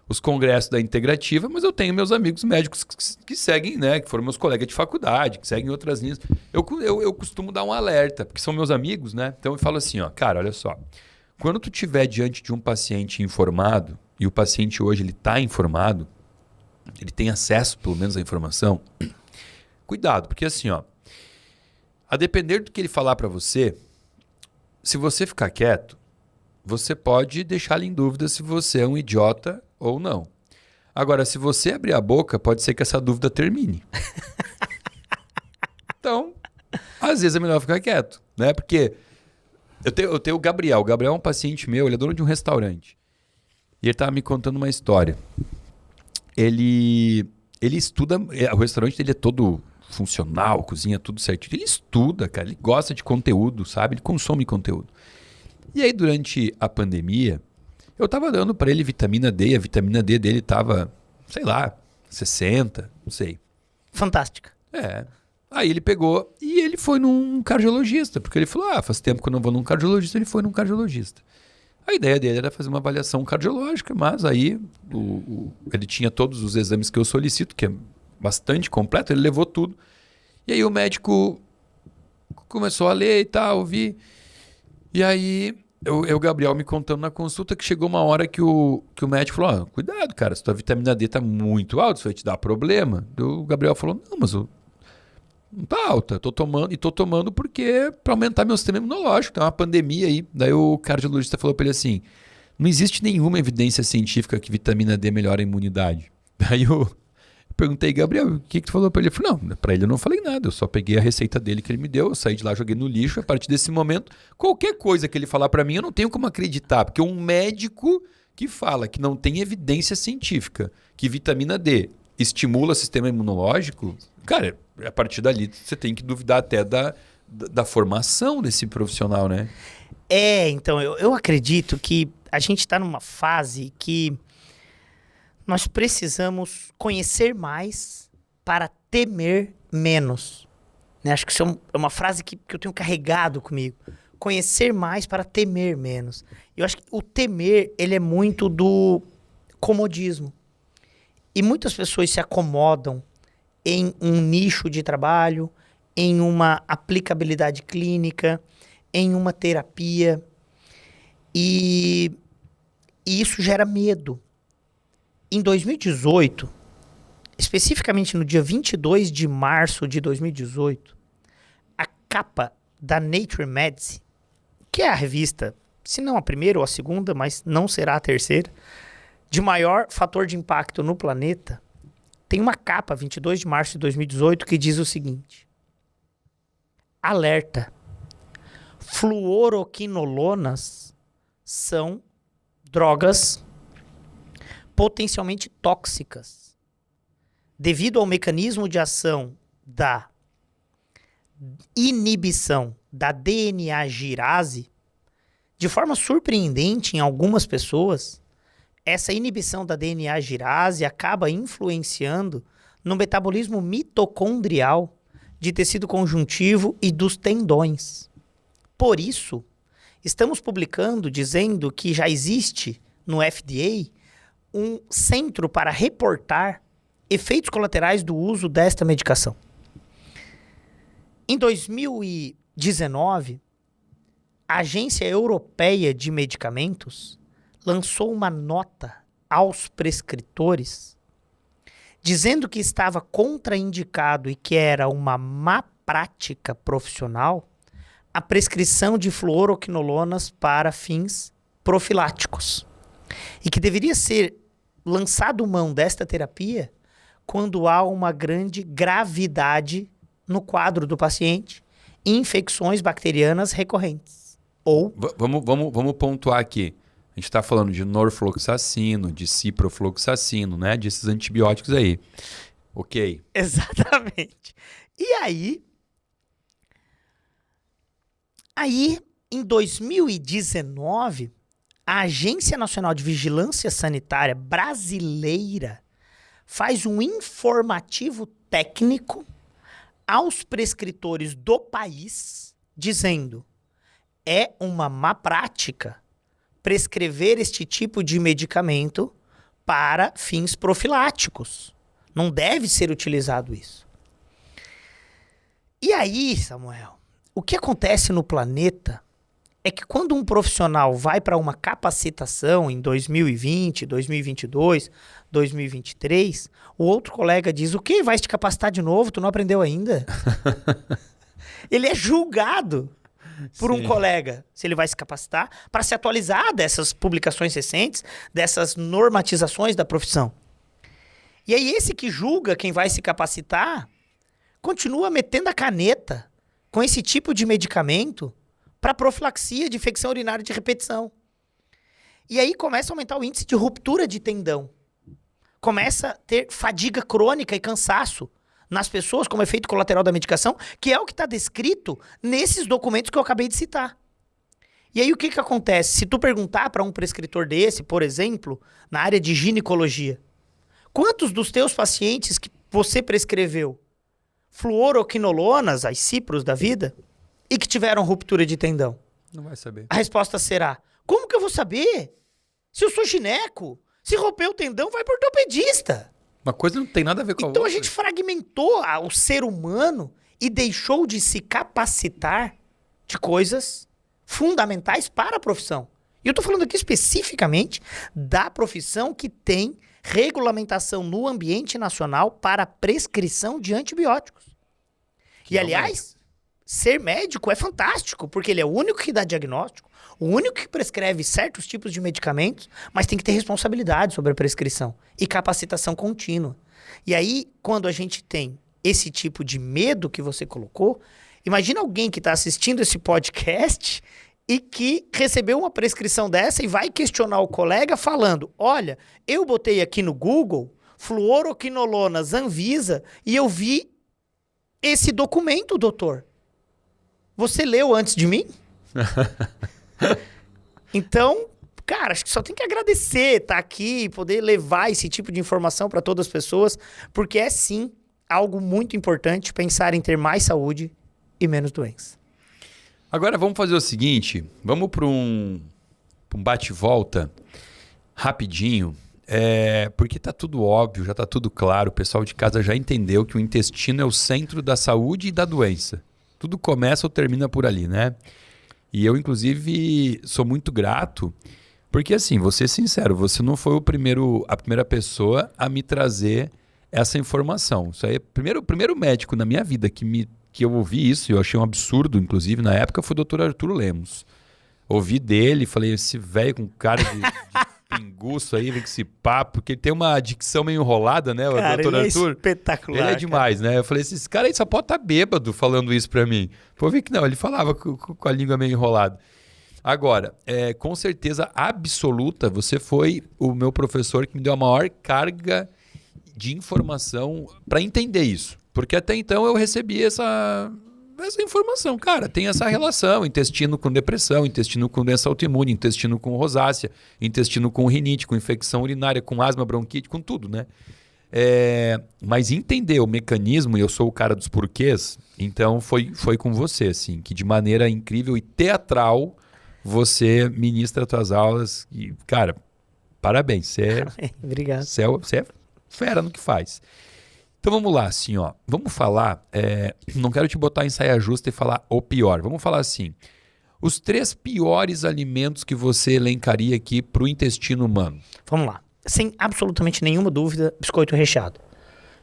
os congressos da integrativa, mas eu tenho meus amigos médicos que seguem, né, que foram meus colegas de faculdade, que seguem outras linhas. Eu costumo dar um alerta, porque são meus amigos, né? Então eu falo assim, ó, cara, olha só. Quando tu estiver diante de um paciente informado, e o paciente hoje ele está informado, ele tem acesso pelo menos à informação, cuidado, porque assim, ó, a depender do que ele falar para você, se você ficar quieto, você pode deixar ele em dúvida se você é um idiota ou não. Agora, se você abrir a boca, pode ser que essa dúvida termine. Então, às vezes é melhor ficar quieto, né? Porque eu tenho o Gabriel. O Gabriel é um paciente meu, ele é dono de um restaurante. E ele estava me contando uma história. Ele estuda, o restaurante dele é todo funcional, cozinha tudo certinho. Ele estuda, cara, ele gosta de conteúdo, sabe? Ele consome conteúdo. E aí, durante a pandemia, eu tava dando para ele vitamina D, e a vitamina D dele tava, sei lá, 60, não sei. Fantástica. É. Aí ele pegou e ele foi num cardiologista, porque ele falou, faz tempo que eu não vou num cardiologista, ele foi num cardiologista. A ideia dele era fazer uma avaliação cardiológica, mas aí ele tinha todos os exames que eu solicito, que é bastante completo, ele levou tudo. E aí o médico começou a ler e tal, ouvir. E aí, o Gabriel me contando na consulta que chegou uma hora que o médico falou, cuidado, cara, se tua vitamina D tá muito alta, isso vai te dar problema. O Gabriel falou, não, mas não tá alta, tô tomando porque para aumentar meu sistema imunológico, tem uma pandemia aí. Daí o cardiologista falou para ele assim, não existe nenhuma evidência científica que vitamina D melhora a imunidade. Daí eu perguntei, Gabriel, o que tu falou para ele? Ele falou, não, para ele eu não falei nada, eu só peguei a receita dele que ele me deu, eu saí de lá, joguei no lixo. A partir desse momento, qualquer coisa que ele falar para mim, eu não tenho como acreditar, porque um médico que fala que não tem evidência científica que vitamina D estimula o sistema imunológico, cara, a partir dali você tem que duvidar até da formação desse profissional, né? Então, eu acredito que a gente está numa fase que nós precisamos conhecer mais para temer menos. Né? Acho que isso é uma frase que eu tenho carregado comigo. Conhecer mais para temer menos. Eu acho que o temer, ele é muito do comodismo. E muitas pessoas se acomodam em um nicho de trabalho, em uma aplicabilidade clínica, em uma terapia. E isso gera medo. Em 2018, especificamente no dia 22 de março de 2018, a capa da Nature Medicine, que é a revista, se não a primeira ou a segunda, mas não será a terceira, de maior fator de impacto no planeta, tem uma capa, 22 de março de 2018, que diz o seguinte: alerta, fluoroquinolonas são drogas potencialmente tóxicas. devido ao mecanismo de ação da inibição da DNA girase, de forma surpreendente em algumas pessoas, essa inibição da DNA girase acaba influenciando no metabolismo mitocondrial de tecido conjuntivo e dos tendões. Por isso, estamos publicando dizendo que já existe no FDA um centro para reportar efeitos colaterais do uso desta medicação. Em 2019, a Agência Europeia de Medicamentos lançou uma nota aos prescritores dizendo que estava contraindicado e que era uma má prática profissional a prescrição de fluoroquinolonas para fins profiláticos e que deveria ser lançado mão desta terapia quando há uma grande gravidade no quadro do paciente e infecções bacterianas recorrentes. Ou... Vamos pontuar aqui. A gente está falando de norfloxacino, de ciprofloxacino, né? Desses antibióticos aí. Ok. Exatamente. E aí, em 2019, a Agência Nacional de Vigilância Sanitária Brasileira faz um informativo técnico aos prescritores do país, dizendo: é uma má prática prescrever este tipo de medicamento para fins profiláticos. Não deve ser utilizado isso. E aí, Samuel, o que acontece no planeta é que quando um profissional vai para uma capacitação em 2020, 2022, 2023, o outro colega diz: o quê? Vai te capacitar de novo? Tu não aprendeu ainda? Ele é julgado por um colega, se ele vai se capacitar, para se atualizar dessas publicações recentes, dessas normatizações da profissão. E aí esse que julga quem vai se capacitar continua metendo a caneta com esse tipo de medicamento para profilaxia de infecção urinária de repetição. E aí começa a aumentar o índice de ruptura de tendão. Começa a ter fadiga crônica e cansaço nas pessoas como efeito colateral da medicação, que é o que está descrito nesses documentos que eu acabei de citar. E aí o que acontece? Se tu perguntar para um prescritor desse, por exemplo, na área de ginecologia, quantos dos teus pacientes que você prescreveu fluoroquinolonas, as cipros da vida, e que tiveram ruptura de tendão? Não vai saber. A resposta será: como que eu vou saber? Se eu sou gineco, se romper o tendão, vai para ortopedista. Uma coisa não tem nada a ver com a outra. Então a gente fragmentou o ser humano e deixou de se capacitar de coisas fundamentais para a profissão. E eu estou falando aqui especificamente da profissão que tem regulamentação no ambiente nacional para prescrição de antibióticos. E, aliás, ser médico é fantástico, porque ele é o único que dá diagnóstico, o único que prescreve certos tipos de medicamentos, mas tem que ter responsabilidade sobre a prescrição e capacitação contínua. E aí, quando a gente tem esse tipo de medo que você colocou, imagina alguém que está assistindo esse podcast e que recebeu uma prescrição dessa e vai questionar o colega falando: olha, eu botei aqui no Google fluoroquinolonas Anvisa e eu vi esse documento, doutor. Você leu antes de mim? Então, cara, acho que só tem que agradecer estar aqui e poder levar esse tipo de informação para todas as pessoas, porque é sim algo muito importante pensar em ter mais saúde e menos doença. Agora vamos fazer o seguinte, vamos para um bate-volta rapidinho, porque tá tudo óbvio, já tá tudo claro, o pessoal de casa já entendeu que o intestino é o centro da saúde e da doença. Tudo começa ou termina por ali, né? E eu, inclusive, sou muito grato, porque assim, vou ser sincero, você não foi a primeira pessoa a me trazer essa informação. Isso aí, o primeiro médico na minha vida que eu ouvi isso, e eu achei um absurdo, inclusive, na época, foi o Dr. Arturo Lemos. Ouvi dele, falei: esse velho com cara de pinguço aí, vem com esse papo, porque ele tem uma dicção meio enrolada, né, o Cara, Dr. ele Arthur? é espetacular. Ele é demais, né? Eu falei: esse cara aí só pode estar bêbado falando isso pra mim. Pô, vi que não, ele falava com a língua meio enrolada. Agora, com certeza absoluta, você foi o meu professor que me deu a maior carga de informação para entender isso. Porque até então eu recebi essa informação. Cara, tem essa relação, intestino com depressão, intestino com doença autoimune, intestino com rosácea, intestino com rinite, com infecção urinária, com asma, bronquite, com tudo, né? Mas entender o mecanismo, e eu sou o cara dos porquês, então foi com você, assim, que de maneira incrível e teatral você ministra as tuas aulas e, cara, parabéns, Obrigado. Você é fera no que faz. Então vamos lá, assim, ó. Vamos falar, não quero te botar em saia justa e falar o pior. Vamos falar assim, os 3 piores alimentos que você elencaria aqui para o intestino humano. Vamos lá. Sem absolutamente nenhuma dúvida, biscoito recheado.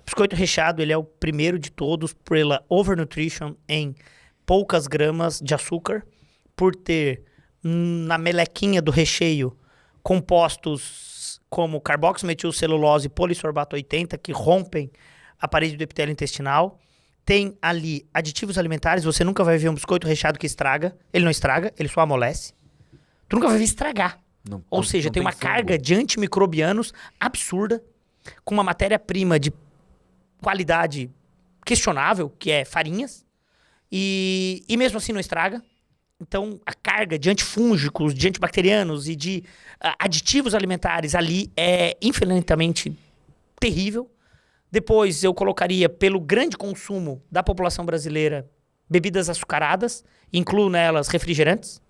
Biscoito recheado, ele é o primeiro de todos pela overnutrition em poucas gramas de açúcar, por ter na melequinha do recheio compostos como carboximetilcelulose e polissorbato 80, que rompem a parede do epitélio intestinal. Tem ali aditivos alimentares. Você nunca vai ver um biscoito recheado que estraga. Ele não estraga, ele só amolece. Tu nunca vai ver estragar. Ou seja, tem uma carga de antimicrobianos absurda, com uma matéria-prima de qualidade questionável, que é farinhas, e mesmo assim não estraga. Então, a carga de antifúngicos, de antibacterianos e de aditivos alimentares ali é infinitamente terrível. Depois eu colocaria, pelo grande consumo da população brasileira, bebidas açucaradas, incluo nelas refrigerantes,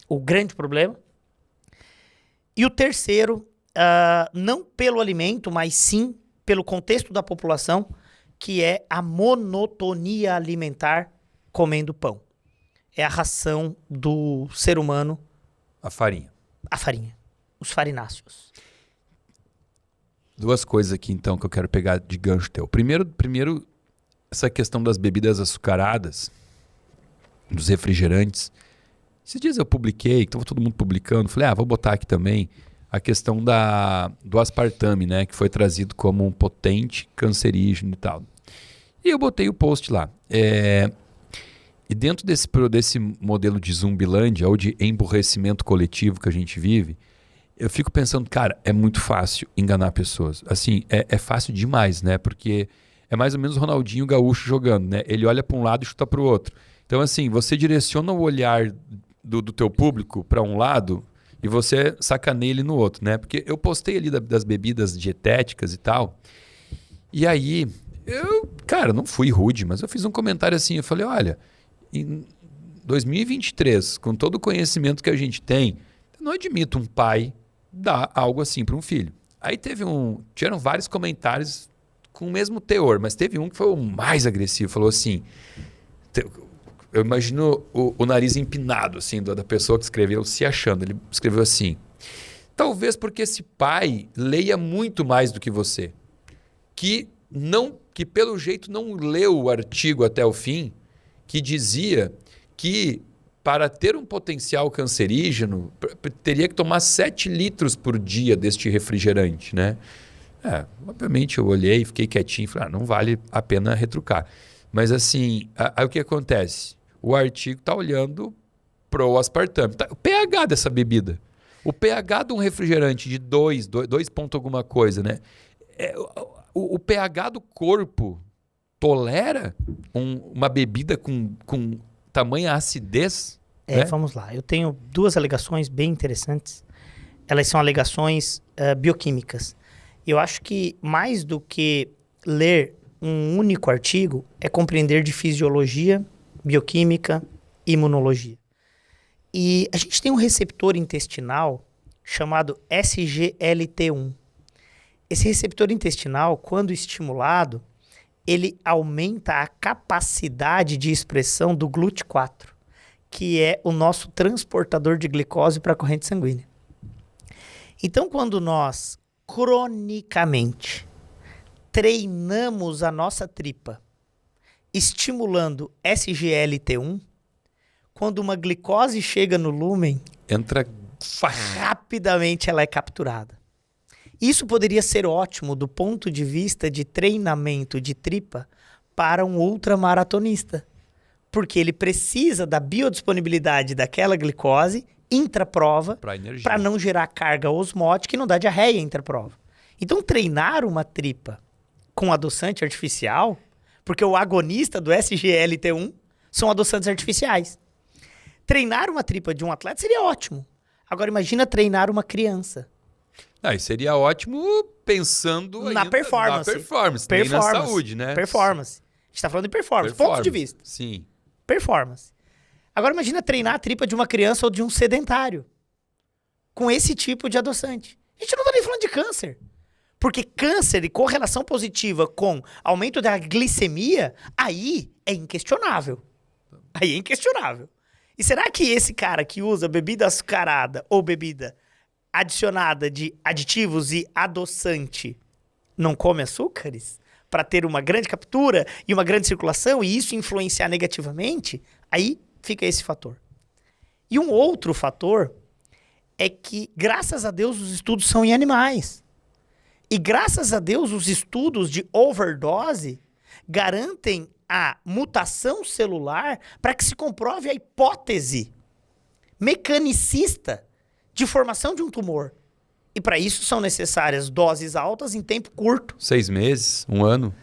o grande problema. E o terceiro, não pelo alimento, mas sim pelo contexto da população, que é a monotonia alimentar comendo pão. É a ração do ser humano. A farinha. A farinha. Os farináceos. 2 coisas aqui, então, que eu quero pegar de gancho teu. Primeiro, essa questão das bebidas açucaradas, dos refrigerantes. Esses dias eu publiquei, estava todo mundo publicando, falei, vou botar aqui também a questão do aspartame, né, que foi trazido como um potente cancerígeno e tal. E eu botei o post lá. E dentro desse modelo de zumbilândia ou de emburrecimento coletivo que a gente vive, eu fico pensando, cara, é muito fácil enganar pessoas. Assim, é fácil demais, né? Porque é mais ou menos o Ronaldinho Gaúcho jogando, né? Ele olha para um lado e chuta para o outro. Então, assim, você direciona o olhar do teu público para um lado e você sacaneia ele no outro, né? Porque eu postei ali das bebidas dietéticas e tal. E aí, cara, não fui rude, mas eu fiz um comentário assim, eu falei, olha, em 2023, com todo o conhecimento que a gente tem, eu não admito um pai dar algo assim para um filho. Aí tiveram vários comentários com o mesmo teor, mas teve um que foi o mais agressivo, falou assim, eu imagino o nariz empinado assim da pessoa que escreveu, se achando, ele escreveu assim, talvez porque esse pai leia muito mais do que você, que pelo jeito não leu o artigo até o fim, que dizia que para ter um potencial cancerígeno, teria que tomar 7 litros por dia deste refrigerante, né? Obviamente eu olhei, fiquei quietinho e falei, não vale a pena retrucar. Mas assim, aí o que acontece? O artigo está olhando pro aspartame. O pH dessa bebida. O pH de um refrigerante de 2 ponto alguma coisa, né? O pH do corpo tolera uma bebida com tamanha acidez? Né? Vamos lá. Eu tenho 2 alegações bem interessantes. Elas são alegações bioquímicas. Eu acho que mais do que ler um único artigo é compreender de fisiologia, bioquímica, imunologia. E a gente tem um receptor intestinal chamado SGLT1. Esse receptor intestinal, quando estimulado, ele aumenta a capacidade de expressão do GLUT4, que é o nosso transportador de glicose para a corrente sanguínea. Então, quando nós cronicamente treinamos a nossa tripa, estimulando SGLT1, quando uma glicose chega no lúmen, rapidamente ela é capturada. Isso poderia ser ótimo do ponto de vista de treinamento de tripa para um ultramaratonista, porque ele precisa da biodisponibilidade daquela glicose intraprova para não gerar carga osmótica e não dar diarreia intraprova. Então, treinar uma tripa com adoçante artificial, porque o agonista do SGLT1 são adoçantes artificiais. Treinar uma tripa de um atleta seria ótimo. Agora imagina treinar uma criança. E seria ótimo pensando Na performance. Nem na saúde, né? Performance. A gente tá falando de performance. Ponto de vista. Sim. Performance. Agora imagina treinar a tripa de uma criança ou de um sedentário com esse tipo de adoçante. A gente não tá nem falando de câncer. Porque câncer e correlação positiva com aumento da glicemia, aí é inquestionável. Aí é inquestionável. E será que esse cara que usa bebida açucarada ou bebida adicionada de aditivos e adoçante não come açúcares para ter uma grande captura e uma grande circulação e isso influenciar negativamente? Aí fica esse fator. E um outro fator é que, graças a Deus, os estudos são em animais. E graças a Deus, os estudos de overdose garantem a mutação celular para que se comprove a hipótese mecanicista de formação de um tumor. E para isso são necessárias doses altas em tempo curto. 6 meses, 1 ano.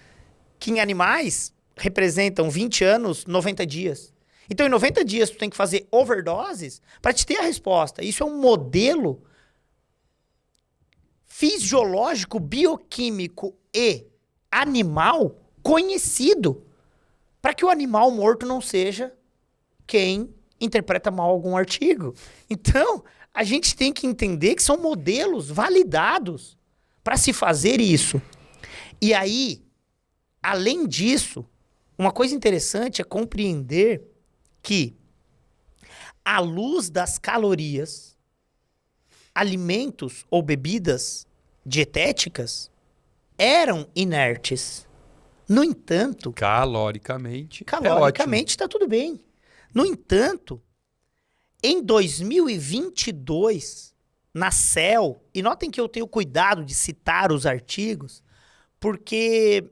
Que em animais representam 20 anos, 90 dias. Então em 90 dias tu tem que fazer overdoses para te ter a resposta. Isso é um modelo fisiológico, bioquímico e animal conhecido para que o animal morto não seja quem interpreta mal algum artigo. Então, a gente tem que entender que são modelos validados para se fazer isso. E aí, além disso, uma coisa interessante é compreender que, à luz das calorias, alimentos ou bebidas dietéticas eram inertes. No entanto... Caloricamente está tudo bem. No entanto, em 2022, na Cell, e notem que eu tenho cuidado de citar os artigos, porque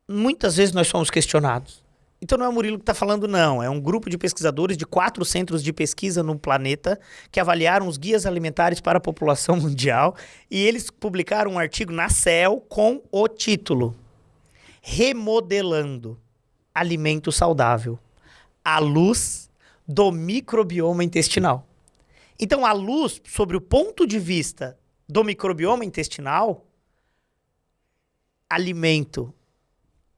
muitas vezes nós somos questionados. Então não é o Murilo que está falando, não. É um grupo de pesquisadores de 4 centros de pesquisa no planeta que avaliaram os guias alimentares para a população mundial e eles publicaram um artigo na Cell com o título Remodelando Alimento Saudável à luz do microbioma intestinal. Então, à luz, sobre o ponto de vista do microbioma intestinal, alimento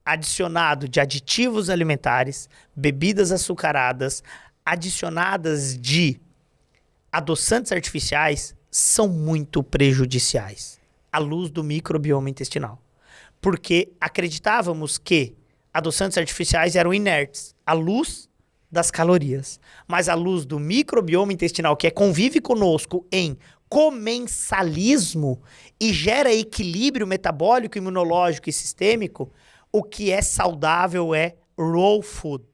adicionado de aditivos alimentares, bebidas açucaradas, adicionadas de adoçantes artificiais, são muito prejudiciais à luz do microbioma intestinal. Porque acreditávamos que adoçantes artificiais eram inertes à luz das calorias, mas à luz do microbioma intestinal, que convive conosco em comensalismo e gera equilíbrio metabólico, imunológico e sistêmico, o que é saudável é raw food,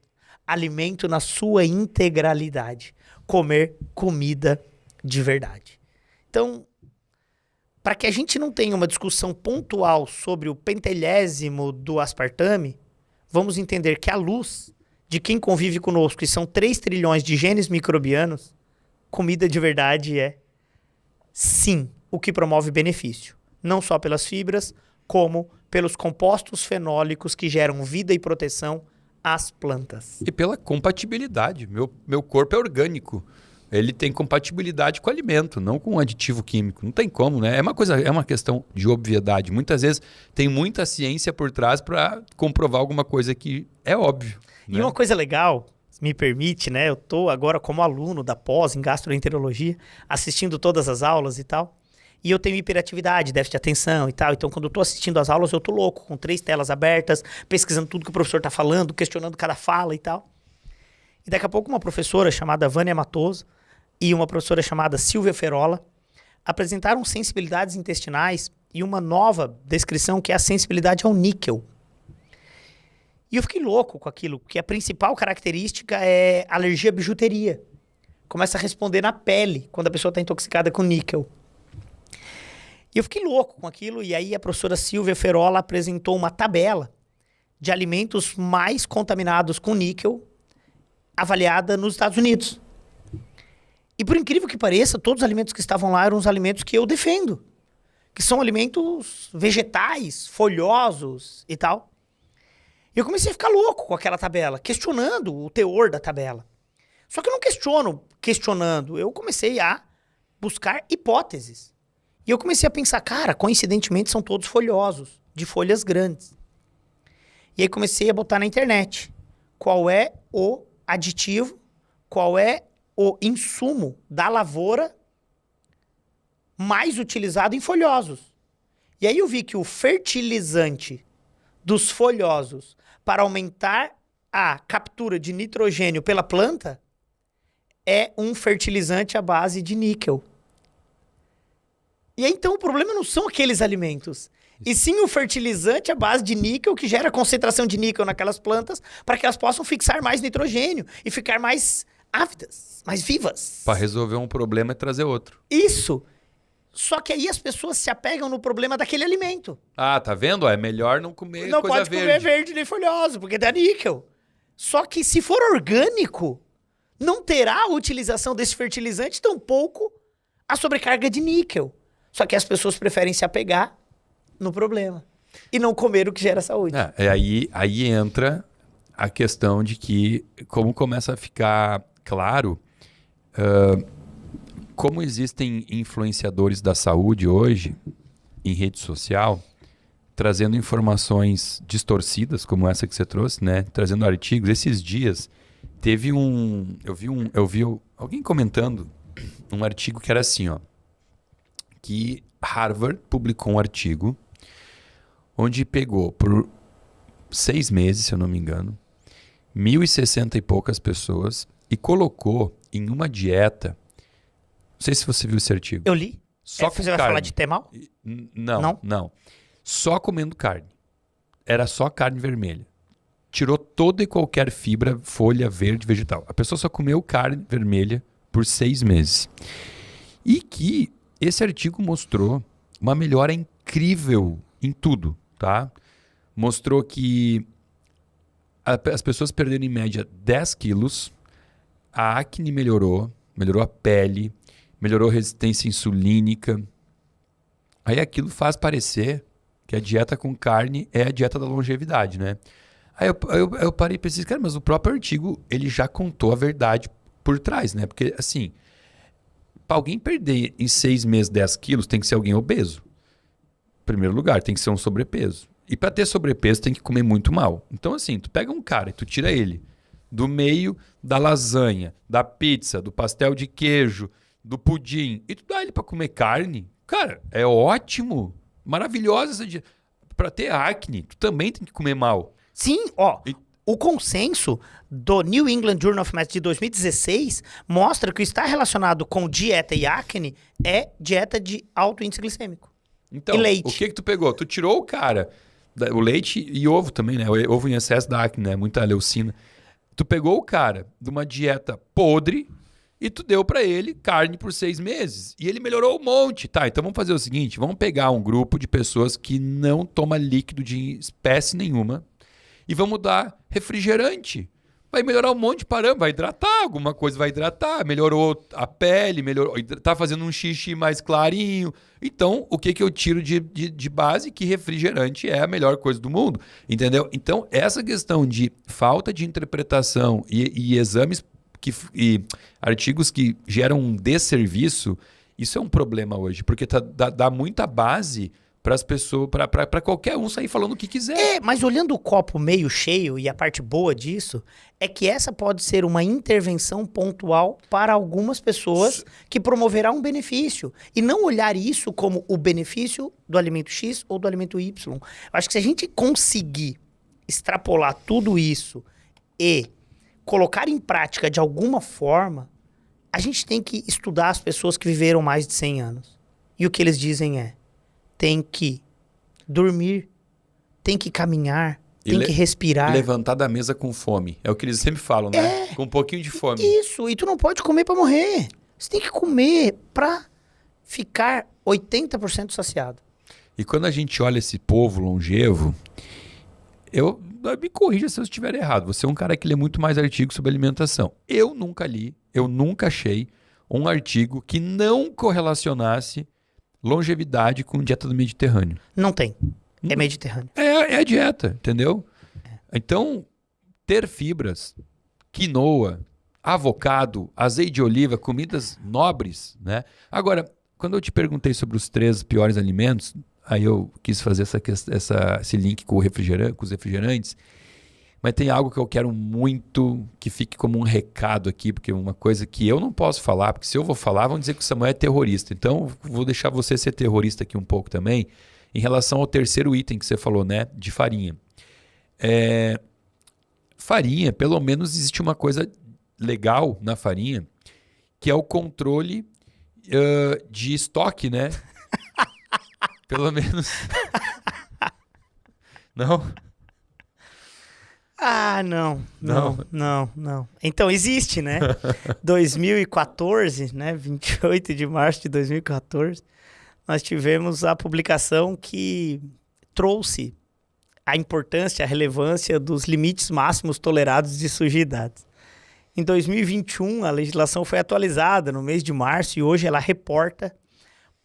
alimento na sua integralidade, comer comida de verdade. Então, para que a gente não tenha uma discussão pontual sobre o pentelésimo do aspartame, vamos entender que à luz de quem convive conosco, que são 3 trilhões de genes microbianos, comida de verdade é, sim, o que promove benefício. Não só pelas fibras, como pelos compostos fenólicos que geram vida e proteção às plantas. E pela compatibilidade. Meu corpo é orgânico. Ele tem compatibilidade com o alimento, não com um aditivo químico. Não tem como, né? É uma questão de obviedade. Muitas vezes tem muita ciência por trás para comprovar alguma coisa que é óbvio. E uma coisa legal, me permite, né? Eu estou agora como aluno da pós em gastroenterologia, assistindo todas as aulas e tal. E eu tenho hiperatividade, déficit de atenção e tal. Então, quando eu estou assistindo as aulas, eu tô louco, com 3 telas abertas, pesquisando tudo que o professor está falando, questionando cada fala e tal. E daqui a pouco uma professora chamada Vânia Matoso e uma professora chamada Silvia Ferola apresentaram sensibilidades intestinais e uma nova descrição que é a sensibilidade ao níquel. E eu fiquei louco com aquilo, porque a principal característica é alergia à bijuteria. Começa a responder na pele quando a pessoa está intoxicada com níquel. E eu fiquei louco com aquilo, e aí a professora Silvia Ferola apresentou uma tabela de alimentos mais contaminados com níquel avaliada nos Estados Unidos. E por incrível que pareça, todos os alimentos que estavam lá eram os alimentos que eu defendo. que são alimentos vegetais, folhosos e tal. E eu comecei a ficar louco com aquela tabela, questionando o teor da tabela. Só que eu não questionando, eu comecei a buscar hipóteses. E eu comecei a pensar, cara, coincidentemente são todos folhosos, de folhas grandes. E aí comecei a botar na internet qual é o aditivo, qual é o insumo da lavoura mais utilizado em folhosos. E aí eu vi que o fertilizante dos folhosos para aumentar a captura de nitrogênio pela planta é um fertilizante à base de níquel. E aí, então, o problema não são aqueles alimentos, e sim o fertilizante à base de níquel que gera concentração de níquel naquelas plantas para que elas possam fixar mais nitrogênio e ficar mais ávidas, mais vivas. Para resolver um problema e trazer outro. Isso. Só que aí as pessoas se apegam no problema daquele alimento. Ah, tá vendo? É melhor não comer Não coisa pode verde. comer verde nem folhoso, porque dá níquel. Só que se for orgânico, não terá a utilização desse fertilizante, tampouco a sobrecarga de níquel. Só que as pessoas preferem se apegar no problema e não comer o que gera saúde. Aí entra a questão de que, como começa a ficar claro, como existem influenciadores da saúde hoje em rede social, trazendo informações distorcidas, como essa que você trouxe, né? Trazendo artigos. Esses dias teve eu vi alguém comentando um artigo que era assim, ó, que Harvard publicou um artigo onde pegou por 6 meses, se eu não me engano, 1.060 e poucas pessoas e colocou em uma dieta. Não sei se você viu esse artigo. Eu li. Só com você vai carne. falar de temal? Não. Só comendo carne. Era só carne vermelha. Tirou toda e qualquer fibra, folha verde, vegetal. A pessoa só comeu carne vermelha por 6 meses. E que esse artigo mostrou uma melhora incrível em tudo, tá? Mostrou que as pessoas perderam em média 10 quilos, a acne melhorou a pele, melhorou a resistência insulínica. Aí aquilo faz parecer que a dieta com carne é a dieta da longevidade, né? Aí eu parei e pensei, cara, mas o próprio artigo, ele já contou a verdade por trás, né? Porque, assim, para alguém perder em 6 meses 10 quilos, tem que ser alguém obeso. Em primeiro lugar, tem que ser um sobrepeso. E para ter sobrepeso, tem que comer muito mal. Então, assim, tu pega um cara e tu tira ele do meio da lasanha, da pizza, do pastel de queijo, do pudim, e tu dá ele para comer carne, cara, é ótimo. Maravilhosa essa dieta. Para ter acne, tu também tem que comer mal. Sim, ó. O consenso do New England Journal of Medicine de 2016 mostra que o que está relacionado com dieta e acne é dieta de alto índice glicêmico. Então, e leite. O que tu pegou? Tu tirou o cara, o leite e ovo também, né? O ovo em excesso da acne, né? Muita leucina. Tu pegou o cara de uma dieta podre e tu deu pra ele carne por 6 meses. E ele melhorou um monte. Tá, então vamos fazer o seguinte, vamos pegar um grupo de pessoas que não toma líquido de espécie nenhuma e vamos dar refrigerante. Vai melhorar um monte de parâmetro, vai hidratar, alguma coisa vai hidratar, melhorou a pele, tá fazendo um xixi mais clarinho. Então, o que eu tiro de base? Que refrigerante é a melhor coisa do mundo, entendeu? Então, essa questão de falta de interpretação e exames e artigos que geram um desserviço, isso é um problema hoje, porque dá muita base para as pessoas, para qualquer um sair falando o que quiser. É, mas olhando o copo meio cheio, e a parte boa disso, é que essa pode ser uma intervenção pontual para algumas pessoas que promoverá um benefício. E não olhar isso como o benefício do alimento X ou do alimento Y. Eu acho que se a gente conseguir extrapolar tudo isso e colocar em prática de alguma forma, a gente tem que estudar as pessoas que viveram mais de 100 anos. E o que eles dizem é: tem que dormir, tem que caminhar, tem que respirar. Levantar da mesa com fome. É o que eles sempre falam, né? Com um pouquinho de fome. Isso, e tu não pode comer pra morrer. Você tem que comer pra ficar 80% saciado. E quando a gente olha esse povo longevo, me corrija se eu estiver errado. Você é um cara que lê muito mais artigos sobre alimentação. Eu nunca li, eu nunca achei um artigo que não correlacionasse longevidade com dieta do Mediterrâneo. Não tem. É Mediterrâneo. É a dieta, entendeu? Então, ter fibras, quinoa, avocado, azeite de oliva, comidas nobres, né? Agora, quando eu te perguntei sobre os 3 piores alimentos, aí eu quis fazer esse link com os refrigerantes, mas tem algo que eu quero muito que fique como um recado aqui, porque é uma coisa que eu não posso falar, porque se eu vou falar, vão dizer que o Samuel é terrorista. Então, vou deixar você ser terrorista aqui um pouco também, em relação ao terceiro item que você falou, né? De farinha. Farinha, pelo menos existe uma coisa legal na farinha, que é o controle de estoque, né? Pelo menos. Não? Ah, não. Então, existe, né? 2014, né? 28 de março de 2014, nós tivemos a publicação que trouxe a importância, a relevância dos limites máximos tolerados de sujidades. Em 2021, a legislação foi atualizada no mês de março e hoje ela reporta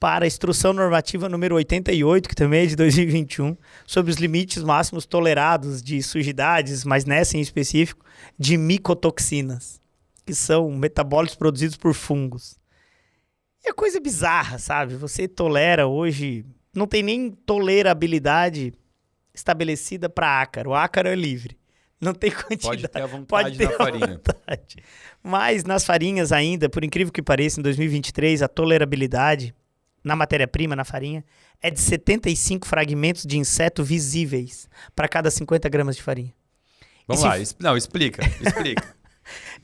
para a Instrução Normativa número 88, que também é de 2021, sobre os limites máximos tolerados de sujidades, mas nessa em específico, de micotoxinas, que são metabólitos produzidos por fungos. E é coisa bizarra, sabe? Você tolera hoje, não tem nem tolerabilidade estabelecida para ácaro. O ácaro é livre. Não tem quantidade. Pode ter à vontade na farinha. Mas nas farinhas ainda, por incrível que pareça, em 2023, a tolerabilidade na matéria-prima, na farinha, é de 75 fragmentos de inseto visíveis para cada 50 gramas de farinha. Vamos lá, não, explica.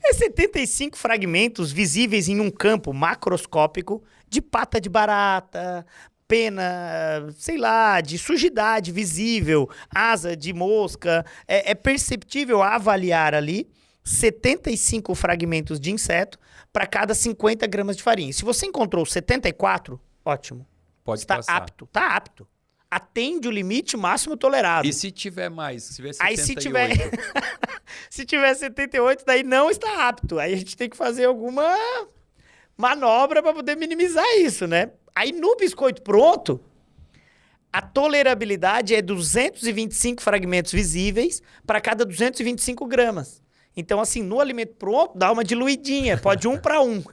É 75 fragmentos visíveis em um campo macroscópico de pata de barata, pena, sei lá, de sujidade visível, asa de mosca. É perceptível avaliar ali 75 fragmentos de inseto para cada 50 gramas de farinha. Se você encontrou 74, ótimo. Pode Está passar. Tá apto. Atende o limite máximo tolerado. E se tiver mais? Se tiver 78? Aí se tiver 78, daí não está apto. Aí a gente tem que fazer alguma manobra para poder minimizar isso, né? Aí no biscoito pronto, a tolerabilidade é 225 fragmentos visíveis para cada 225 gramas. Então, assim, no alimento pronto, dá uma diluidinha. Pode 1 para 1.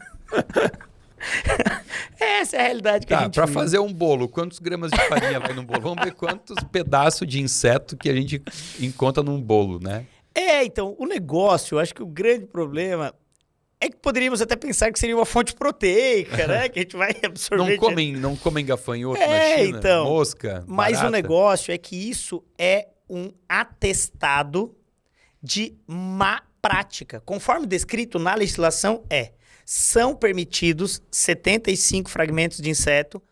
Essa é a realidade que a gente para vive. fazer um bolo, quantos gramas de farinha vai no bolo? Vamos ver quantos pedaços de inseto que a gente encontra num bolo, né? Então, o negócio, eu acho que o grande problema é que poderíamos até pensar que seria uma fonte proteica, né? Que a gente vai absorver. Não comem gafanhoto na China, então, mosca, mas barata. o negócio é que isso é um atestado de má prática. Conforme descrito na legislação, são permitidos 75 fragmentos de inseto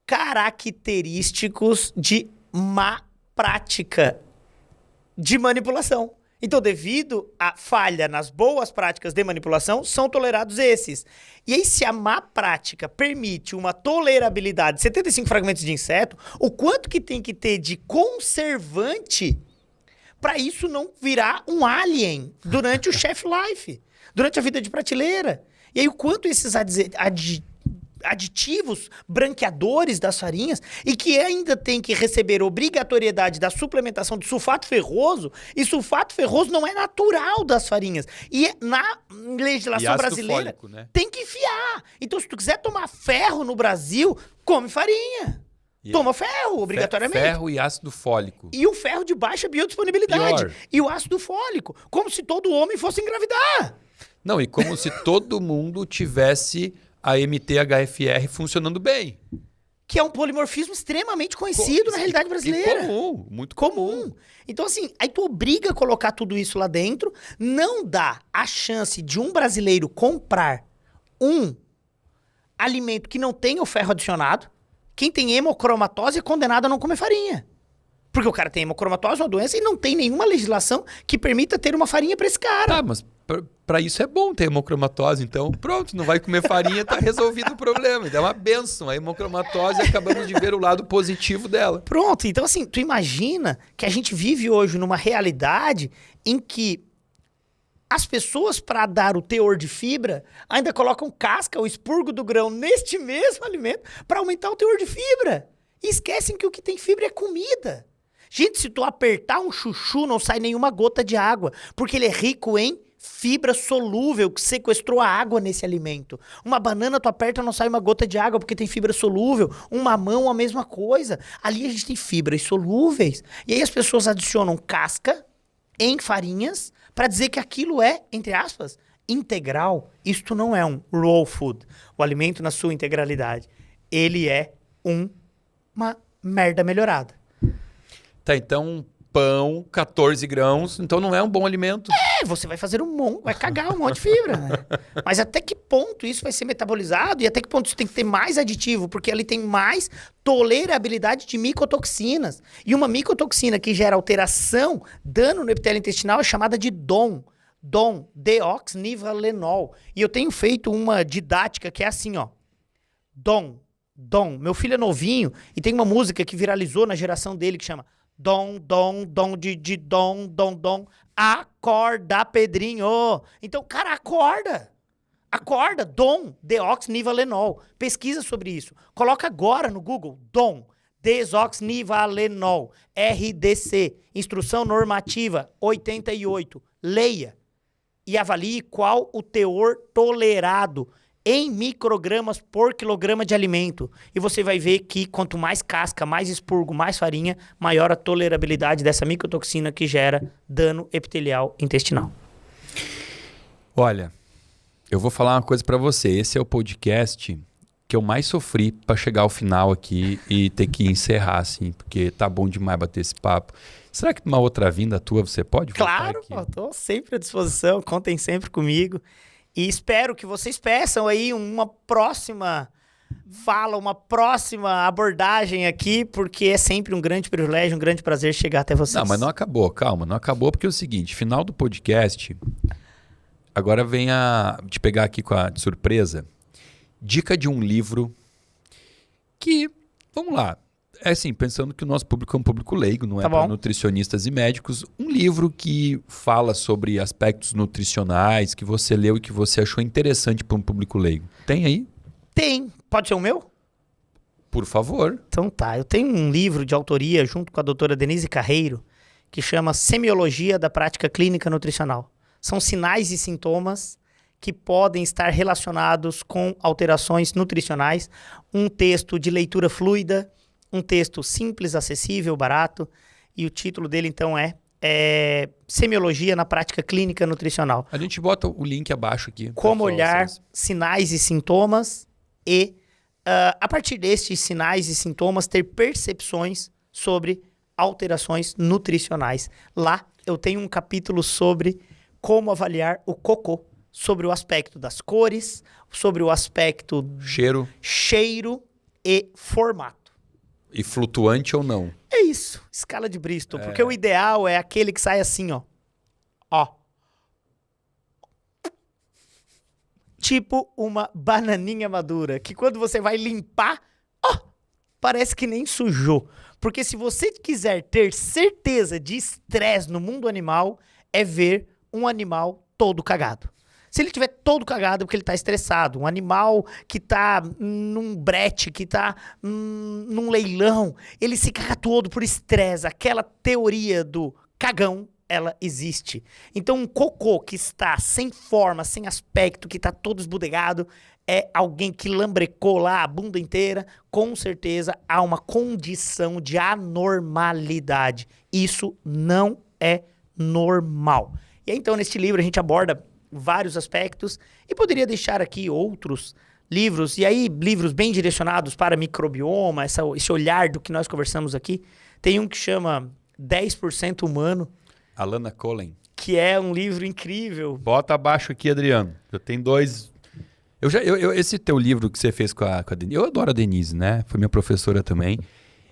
característicos de má prática de manipulação. Então, devido à falha nas boas práticas de manipulação, são tolerados esses. E aí, se a má prática permite uma tolerabilidade de 75 fragmentos de inseto, o quanto que tem que ter de conservante para isso não virar um alien durante o shelf life, durante a vida de prateleira? E aí, o quanto esses aditivos branqueadores das farinhas e que ainda tem que receber obrigatoriedade da suplementação de sulfato ferroso, e sulfato ferroso não é natural das farinhas. E na legislação brasileira fólico, né? Tem que enfiar. Então, se tu quiser tomar ferro no Brasil, come farinha. Toma ferro, obrigatoriamente. Ferro e ácido fólico. E o ferro de baixa biodisponibilidade. Pior. E o ácido fólico. Como se todo homem fosse engravidar. Não, e como se todo mundo tivesse a MTHFR funcionando bem. Que é um polimorfismo extremamente conhecido na realidade brasileira. E comum, muito comum. Então, assim, aí tu obriga a colocar tudo isso lá dentro, não dá a chance de um brasileiro comprar um alimento que não tenha o ferro adicionado. Quem tem hemocromatose é condenado a não comer farinha. Porque o cara tem hemocromatose, uma doença, e não tem nenhuma legislação que permita ter uma farinha para esse cara. Tá, mas para isso é bom ter hemocromatose, então pronto, não vai comer farinha, tá resolvido o problema. É uma bênção, a hemocromatose, acabamos de ver o lado positivo dela. Pronto, então assim, tu imagina que a gente vive hoje numa realidade em que As pessoas, para dar o teor de fibra, ainda colocam casca, o expurgo do grão, neste mesmo alimento, para aumentar o teor de fibra. E esquecem que o que tem fibra é comida. Gente, se tu apertar um chuchu, não sai nenhuma gota de água, porque ele é rico em fibra solúvel, que sequestrou a água nesse alimento. Uma banana, tu aperta, não sai uma gota de água, porque tem fibra solúvel. Um mamão, a mesma coisa. Ali a gente tem fibras solúveis. E aí as pessoas adicionam casca em farinhas para dizer que aquilo é, entre aspas, integral. Isto não é um raw food, o alimento na sua integralidade. Ele é uma merda melhorada. Tá, então pão, 14 grãos, então não é um bom alimento. Você vai fazer vai cagar um monte de fibra, né? Mas até que ponto isso vai ser metabolizado e até que ponto isso tem que ter mais aditivo, porque ali tem mais tolerabilidade de micotoxinas. E uma micotoxina que gera alteração, dano no epitélio intestinal é chamada de DON. DON, deoxnivalenol. E eu tenho feito uma didática que é assim, ó. DON. Meu filho é novinho e tem uma música que viralizou na geração dele que chama Dom, dom. Acorda, Pedrinho. Então, cara, acorda. Acorda. Dom, deoxnivalenol. Pesquisa sobre isso. Coloca agora no Google. Dom, desoxnivalenol. RDC. Instrução normativa 88. Leia. E avalie qual o teor tolerado em microgramas por quilograma de alimento. E você vai ver que quanto mais casca, mais expurgo, mais farinha, maior a tolerabilidade dessa micotoxina que gera dano epitelial intestinal. Olha, eu vou falar uma coisa para você. Esse é o podcast que eu mais sofri para chegar ao final aqui e ter que encerrar, assim, porque tá bom demais bater esse papo. Será que numa outra vinda tua você pode voltar Claro, aqui? estou sempre à disposição, contem sempre comigo. E espero que vocês peçam aí uma próxima fala, uma próxima abordagem aqui, porque é sempre um grande privilégio, um grande prazer chegar até vocês. Não, mas não acabou, calma, não acabou, porque é o seguinte, final do podcast, agora vem te pegar aqui de surpresa, dica de um livro que, vamos lá, é assim, pensando que o nosso público é um público leigo, não é para nutricionistas e médicos, um livro que fala sobre aspectos nutricionais, que você leu e que você achou interessante para um público leigo. Tem aí? Tem. Pode ser o meu? Por favor. Então tá, eu tenho um livro de autoria junto com a doutora Denise Carreiro, que chama Semiologia da Prática Clínica Nutricional. São sinais e sintomas que podem estar relacionados com alterações nutricionais. Um texto de leitura fluida, um texto simples, acessível, barato, e o título dele, então, é Semiologia na Prática Clínica Nutricional. A gente bota o link abaixo aqui. Como olhar sinais e sintomas e, a partir destes sinais e sintomas, ter percepções sobre alterações nutricionais. Lá eu tenho um capítulo sobre como avaliar o cocô, sobre o aspecto das cores, sobre o aspecto cheiro e formato. E flutuante ou não? É isso, escala de Bristol. Porque o ideal é aquele que sai assim, ó. Ó. Tipo uma bananinha madura, que quando você vai limpar, ó, parece que nem sujou. Porque se você quiser ter certeza de estresse no mundo animal, é ver um animal todo cagado. Se ele estiver todo cagado é porque ele está estressado. Um animal que está num brete, que está num leilão, ele se caga todo por estresse. Aquela teoria do cagão, ela existe. Então um cocô que está sem forma, sem aspecto, que está todo esbudegado, é alguém que lambrecou lá a bunda inteira. Com certeza há uma condição de anormalidade. Isso não é normal. E aí, então, neste livro a gente aborda vários aspectos e poderia deixar aqui outros livros, e aí livros bem direcionados para microbioma, esse olhar do que nós conversamos aqui. Tem um que chama 10% Humano. Alana Colen. Que é um livro incrível. Bota abaixo aqui, Adriano. Já tem dois... Esse teu livro que você fez com a Denise, eu adoro a Denise, né? Foi minha professora também.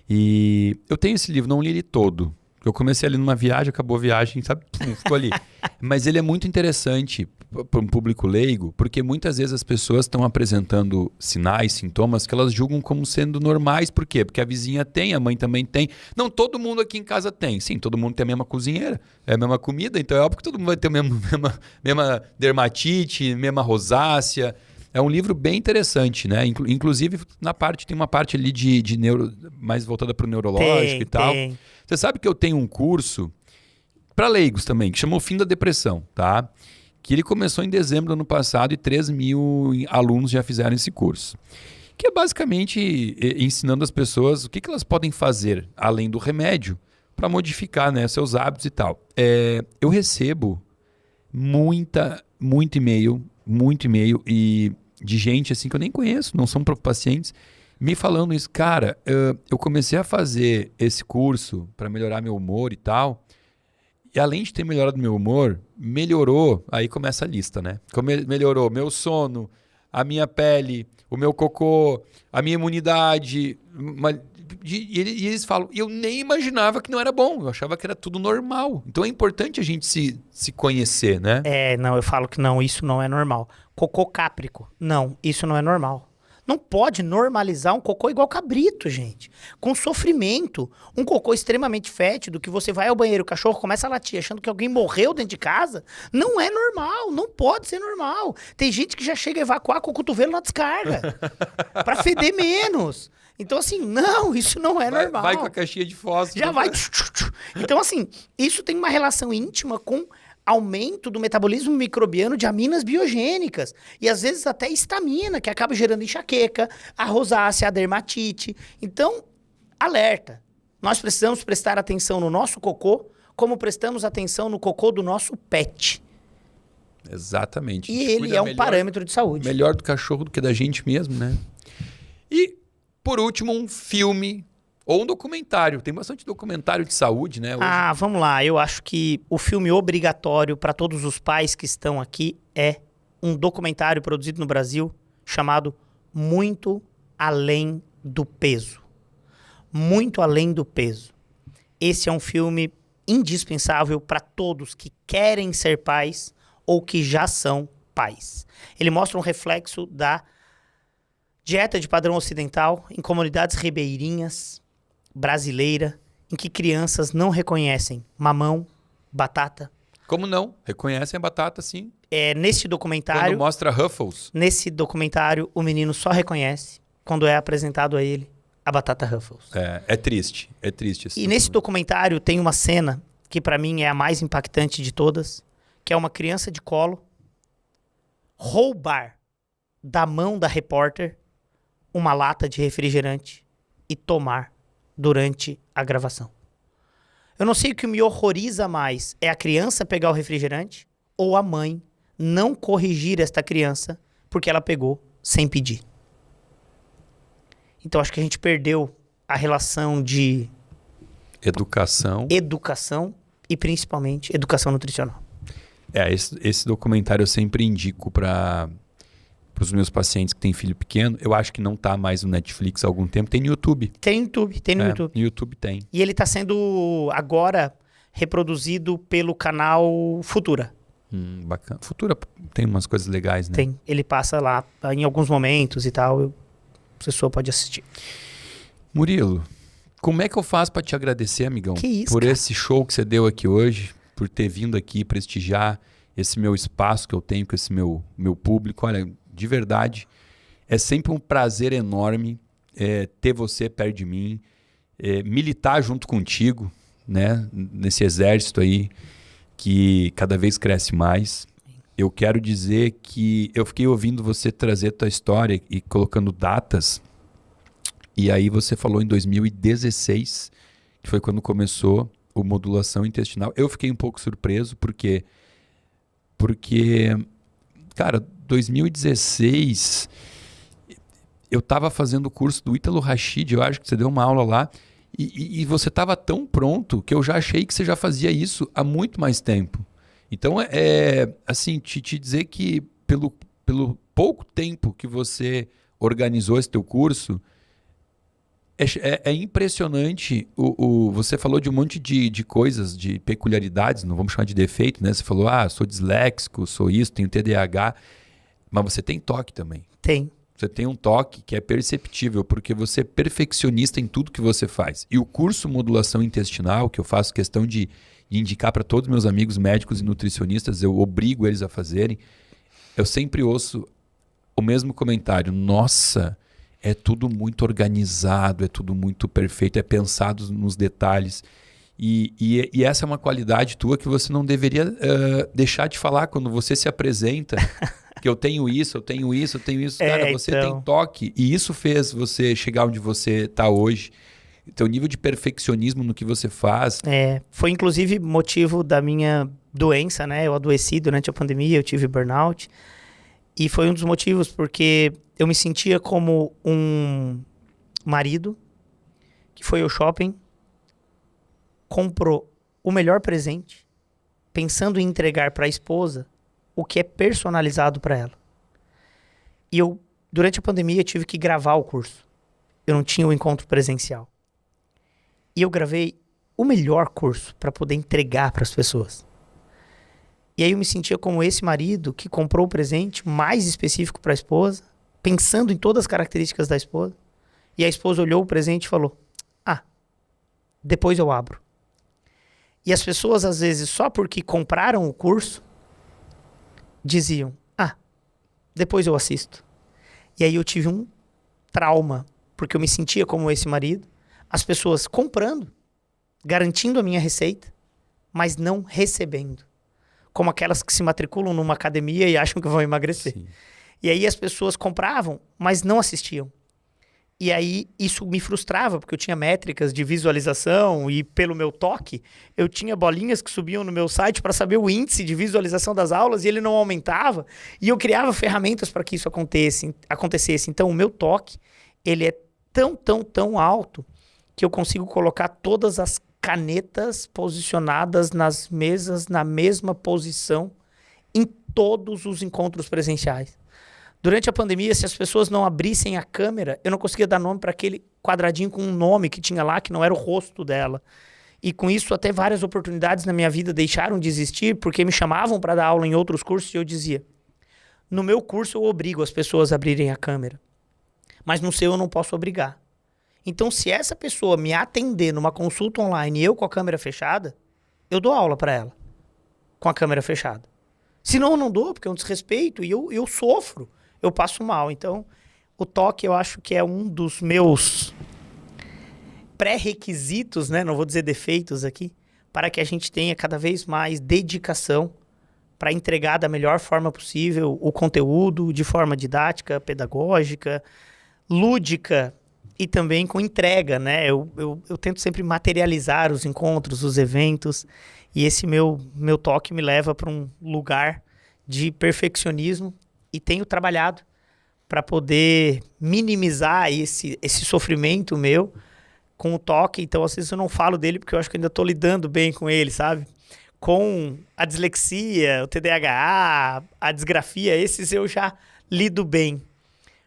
E eu tenho esse livro, não li ele todo. Eu comecei ali numa viagem, acabou a viagem, sabe? Ficou ali. Mas ele é muito interessante para um público leigo, porque muitas vezes as pessoas estão apresentando sinais, sintomas que elas julgam como sendo normais. Por quê? Porque a vizinha tem, a mãe também tem. Não, todo mundo aqui em casa tem. Sim, todo mundo tem a mesma cozinheira, é a mesma comida, então é óbvio que todo mundo vai ter a mesma dermatite, mesma rosácea. É um livro bem interessante, né? Inclusive, tem uma parte ali de neuro, mais voltada para o neurológico e tal. Tem. Você sabe que eu tenho um curso para leigos também, que chama O Fim da Depressão, tá? Que ele começou em dezembro do ano passado e 3.000 alunos já fizeram esse curso. Que é basicamente ensinando as pessoas o que elas podem fazer, além do remédio, para modificar, né, seus hábitos e tal. Eu recebo muito e-mail e de gente assim que eu nem conheço, não são pacientes, me falando isso. Cara, eu comecei a fazer esse curso para melhorar meu humor e tal. E além de ter melhorado meu humor, melhorou, aí começa a lista, né? Melhorou meu sono, a minha pele, o meu cocô, a minha imunidade. E eles falam, eu nem imaginava que não era bom, eu achava que era tudo normal. Então é importante a gente se conhecer, né? Não, eu falo que não, isso não é normal. Cocô cáprico, não, isso não é normal. Não pode normalizar um cocô igual cabrito, gente. Com sofrimento. Um cocô extremamente fétido, que você vai ao banheiro, o cachorro começa a latir, achando que alguém morreu dentro de casa. Não é normal, não pode ser normal. Tem gente que já chega a evacuar com o cotovelo na descarga. Pra feder menos. Então, assim, não, isso não é normal. Vai com a caixinha de fósforo. Já vai. Então, assim, isso tem uma relação íntima com aumento do metabolismo microbiano de aminas biogênicas. E às vezes até histamina, que acaba gerando enxaqueca, a rosácea, a dermatite. Então, alerta. Nós precisamos prestar atenção no nosso cocô, como prestamos atenção no cocô do nosso pet. Exatamente. E ele é um parâmetro de saúde. Melhor do cachorro do que da gente mesmo, né? E, por último, um filme ou um documentário. Tem bastante documentário de saúde, né? Hoje. Vamos lá. Eu acho que o filme obrigatório para todos os pais que estão aqui é um documentário produzido no Brasil chamado Muito Além do Peso. Muito Além do Peso. Esse é um filme indispensável para todos que querem ser pais ou que já são pais. Ele mostra um reflexo da dieta de padrão ocidental em comunidades ribeirinhas brasileira, em que crianças não reconhecem mamão, batata. Como não? Reconhecem a batata, sim. Nesse documentário... Quando mostra Ruffles. Nesse documentário, o menino só reconhece quando é apresentado a ele a batata Ruffles. É triste. É triste. E nesse documentário tem uma cena que pra mim é a mais impactante de todas, que é uma criança de colo roubar da mão da repórter uma lata de refrigerante e tomar durante a gravação. Eu não sei o que me horroriza mais, é a criança pegar o refrigerante ou a mãe não corrigir esta criança porque ela pegou sem pedir. Então acho que a gente perdeu a relação de educação e principalmente educação nutricional. Esse documentário eu sempre indico para os meus pacientes que têm filho pequeno. Eu acho que não tá mais no Netflix há algum tempo. Tem no YouTube. Tem no YouTube. No YouTube tem. E ele tá sendo agora reproduzido pelo canal Futura. Bacana. Futura tem umas coisas legais, né? Tem. Ele passa lá em alguns momentos e tal. A pessoa pode assistir. Murilo, como é que eu faço para te agradecer, amigão? Que isso, por cara? Esse show que você deu aqui hoje, por ter vindo aqui prestigiar esse meu espaço que eu tenho com esse meu público. Olha, de verdade, é sempre um prazer enorme ter você perto de mim, militar junto contigo, né, nesse exército aí que cada vez cresce mais. Eu quero dizer que eu fiquei ouvindo você trazer tua história e colocando datas, e aí você falou em 2016, que foi quando começou o Modulação Intestinal. Eu fiquei um pouco surpreso, porque cara, 2016, eu estava fazendo o curso do Ítalo Rachid, eu acho que você deu uma aula lá, e você estava tão pronto que eu já achei que você já fazia isso há muito mais tempo. Então, assim, te dizer que pelo pouco tempo que você organizou esse teu curso, É impressionante, você falou de um monte de coisas, de peculiaridades, não vamos chamar de defeito, né? Você falou, sou disléxico, sou isso, tenho TDAH, mas você tem toque também. Tem. Você tem um toque que é perceptível, porque você é perfeccionista em tudo que você faz. E o curso Modulação Intestinal, que eu faço questão de indicar para todos os meus amigos médicos e nutricionistas, eu obrigo eles a fazerem, eu sempre ouço o mesmo comentário, nossa, é tudo muito organizado, é tudo muito perfeito, é pensado nos detalhes. E essa é uma qualidade tua que você não deveria deixar de falar quando você se apresenta, que eu tenho isso, eu tenho isso, eu tenho isso. Cara, você tem toque. E isso fez você chegar onde você está hoje. Teu nível de perfeccionismo no que você faz. Foi inclusive motivo da minha doença, né? Eu adoeci durante a pandemia, eu tive burnout. E foi um dos motivos porque eu me sentia como um marido que foi ao shopping, comprou o melhor presente, pensando em entregar para a esposa o que é personalizado para ela. E eu, durante a pandemia, tive que gravar o curso. Eu não tinha o encontro presencial. E eu gravei o melhor curso para poder entregar para as pessoas. E aí eu me sentia como esse marido que comprou o presente mais específico para a esposa, pensando em todas as características da esposa. E a esposa olhou o presente e falou, depois eu abro. E as pessoas, às vezes, só porque compraram o curso, diziam, depois eu assisto. E aí eu tive um trauma, porque eu me sentia como esse marido, as pessoas comprando, garantindo a minha receita, mas não recebendo. Como aquelas que se matriculam numa academia e acham que vão emagrecer. Sim. E aí as pessoas compravam, mas não assistiam. E aí isso me frustrava, porque eu tinha métricas de visualização e pelo meu toque, eu tinha bolinhas que subiam no meu site para saber o índice de visualização das aulas e ele não aumentava. E eu criava ferramentas para que isso acontecesse. Então o meu toque, ele é tão alto que eu consigo colocar todas as canetas posicionadas nas mesas, na mesma posição, em todos os encontros presenciais. Durante a pandemia, se as pessoas não abrissem a câmera, eu não conseguia dar nome para aquele quadradinho com um nome que tinha lá, que não era o rosto dela. E com isso, até várias oportunidades na minha vida deixaram de existir, porque me chamavam para dar aula em outros cursos e eu dizia, no meu curso eu obrigo as pessoas a abrirem a câmera, mas no seu eu não posso obrigar. Então, se essa pessoa me atender numa consulta online e eu com a câmera fechada, eu dou aula para ela com a câmera fechada. Senão eu não dou, porque é um desrespeito e eu sofro. Eu passo mal. Então, o toque eu acho que é um dos meus pré-requisitos, né? Não vou dizer defeitos aqui, para que a gente tenha cada vez mais dedicação para entregar da melhor forma possível o conteúdo de forma didática, pedagógica, lúdica e também com entrega, né? Eu tento sempre materializar os encontros, os eventos, e esse meu toque me leva para um lugar de perfeccionismo. E tenho trabalhado para poder minimizar esse sofrimento meu com o toque. Então, às vezes eu não falo dele porque eu acho que ainda estou lidando bem com ele, sabe? Com a dislexia, o TDAH, a disgrafia, esses eu já lido bem.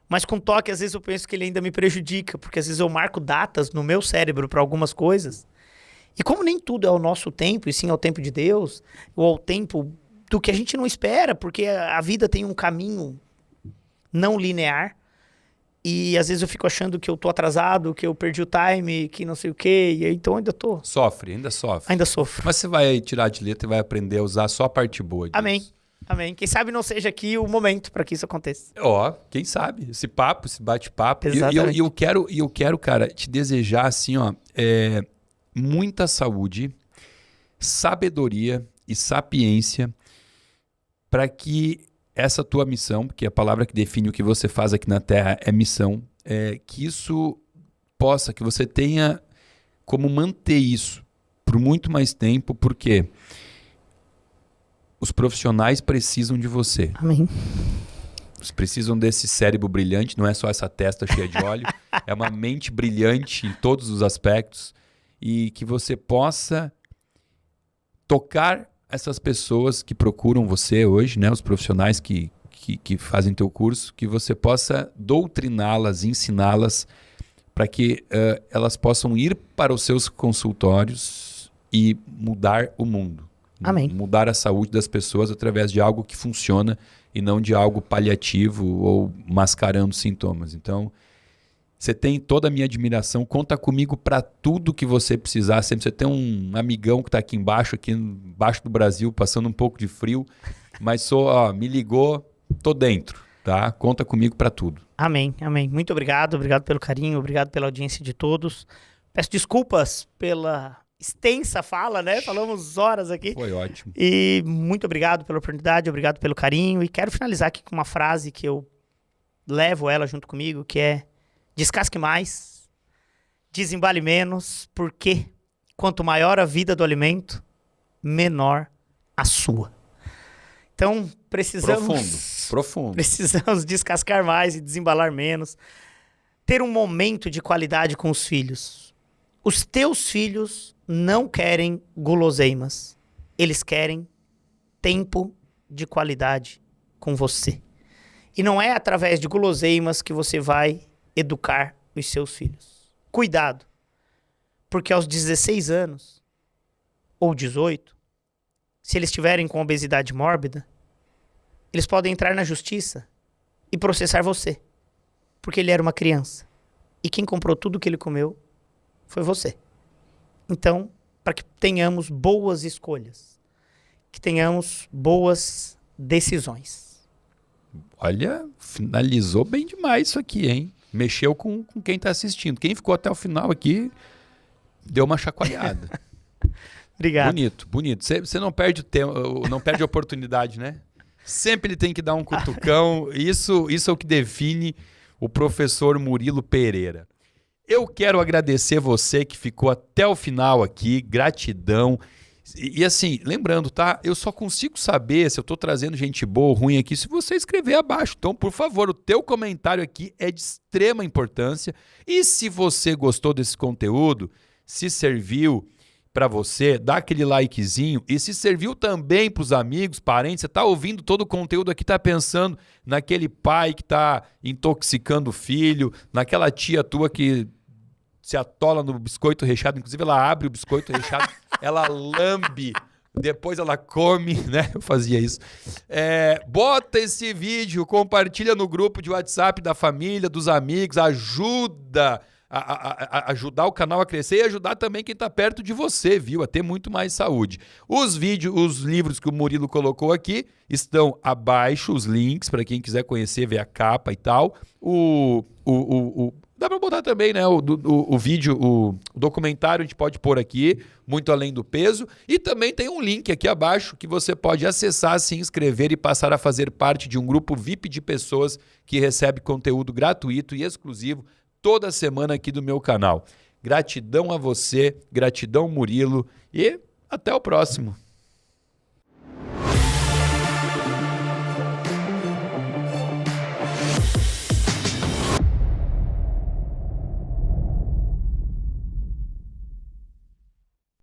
Mas com toque, às vezes eu penso que ele ainda me prejudica, porque às vezes eu marco datas no meu cérebro para algumas coisas. E como nem tudo é ao nosso tempo, e sim ao tempo de Deus, ou ao tempo do que a gente não espera, porque a vida tem um caminho não linear, e às vezes eu fico achando que eu tô atrasado, que eu perdi o time, que não sei o quê, e aí, então ainda tô... Ainda sofre. Ainda sofro. Mas você vai tirar de letra e vai aprender a usar só a parte boa disso. Amém. Quem sabe não seja aqui o momento para que isso aconteça. Quem sabe? Esse bate-papo. Exatamente. E eu quero, cara, te desejar, assim, muita saúde, sabedoria e sapiência para que essa tua missão, porque a palavra que define o que você faz aqui na Terra é missão, que isso que você tenha como manter isso por muito mais tempo, porque os profissionais precisam de você. Amém. Eles precisam desse cérebro brilhante, não é só essa testa cheia de óleo, é uma mente brilhante em todos os aspectos, e que você possa tocar essas pessoas que procuram você hoje, né, os profissionais que fazem teu curso, que você possa doutriná-las, ensiná-las para que elas possam ir para os seus consultórios e mudar o mundo. Amém. Mudar a saúde das pessoas através de algo que funciona e não de algo paliativo ou mascarando sintomas. Então, você tem toda a minha admiração. Conta comigo para tudo que você precisar. Sempre você tem um amigão que está aqui embaixo do Brasil, passando um pouco de frio. Mas me ligou, tô dentro, tá? Conta comigo para tudo. Amém, amém. Muito obrigado pelo carinho, obrigado pela audiência de todos. Peço desculpas pela extensa fala, né? Falamos horas aqui. Foi ótimo. E muito obrigado pela oportunidade, obrigado pelo carinho. E quero finalizar aqui com uma frase que eu levo ela junto comigo, que é: descasque mais, desembale menos, porque quanto maior a vida do alimento, menor a sua. Então, Profundo. Precisamos descascar mais e desembalar menos. Ter um momento de qualidade com os filhos. Os teus filhos não querem guloseimas. Eles querem tempo de qualidade com você. E não é através de guloseimas que você vai educar os seus filhos. Cuidado. Porque aos 16 anos, ou 18, se eles estiverem com obesidade mórbida, eles podem entrar na justiça e processar você. Porque ele era uma criança. E quem comprou tudo que ele comeu foi você. Então, para que tenhamos boas escolhas, que tenhamos boas decisões. Olha, finalizou bem demais isso aqui, hein? Mexeu com quem está assistindo. Quem ficou até o final aqui, deu uma chacoalhada. Obrigado. Bonito. Você não perde o tempo, não perde a oportunidade, né? Sempre ele tem que dar um cutucão. Isso é o que define o professor Murilo Pereira. Eu quero agradecer você que ficou até o final aqui. Gratidão. E assim, lembrando, tá? Eu só consigo saber se eu tô trazendo gente boa ou ruim aqui se você escrever abaixo. Então, por favor, o teu comentário aqui é de extrema importância. E se você gostou desse conteúdo, se serviu para você, dá aquele likezinho. E se serviu também para os amigos, parentes, você tá ouvindo todo o conteúdo aqui, tá pensando naquele pai que tá intoxicando o filho, naquela tia tua que se atola no biscoito recheado, inclusive ela abre o biscoito recheado, ela lambe, depois ela come, né? Eu fazia isso. Bota esse vídeo, compartilha no grupo de WhatsApp da família, dos amigos, ajuda a ajudar o canal a crescer e ajudar também quem está perto de você, viu? A ter muito mais saúde. Os livros que o Murilo colocou aqui estão abaixo, os links, para quem quiser conhecer, ver a capa e tal. Dá para botar também, né? O vídeo, o documentário a gente pode pôr aqui, Muito Além do Peso. E também tem um link aqui abaixo que você pode acessar, se inscrever e passar a fazer parte de um grupo VIP de pessoas que recebe conteúdo gratuito e exclusivo toda semana aqui do meu canal. Gratidão a você, gratidão Murilo e até o próximo.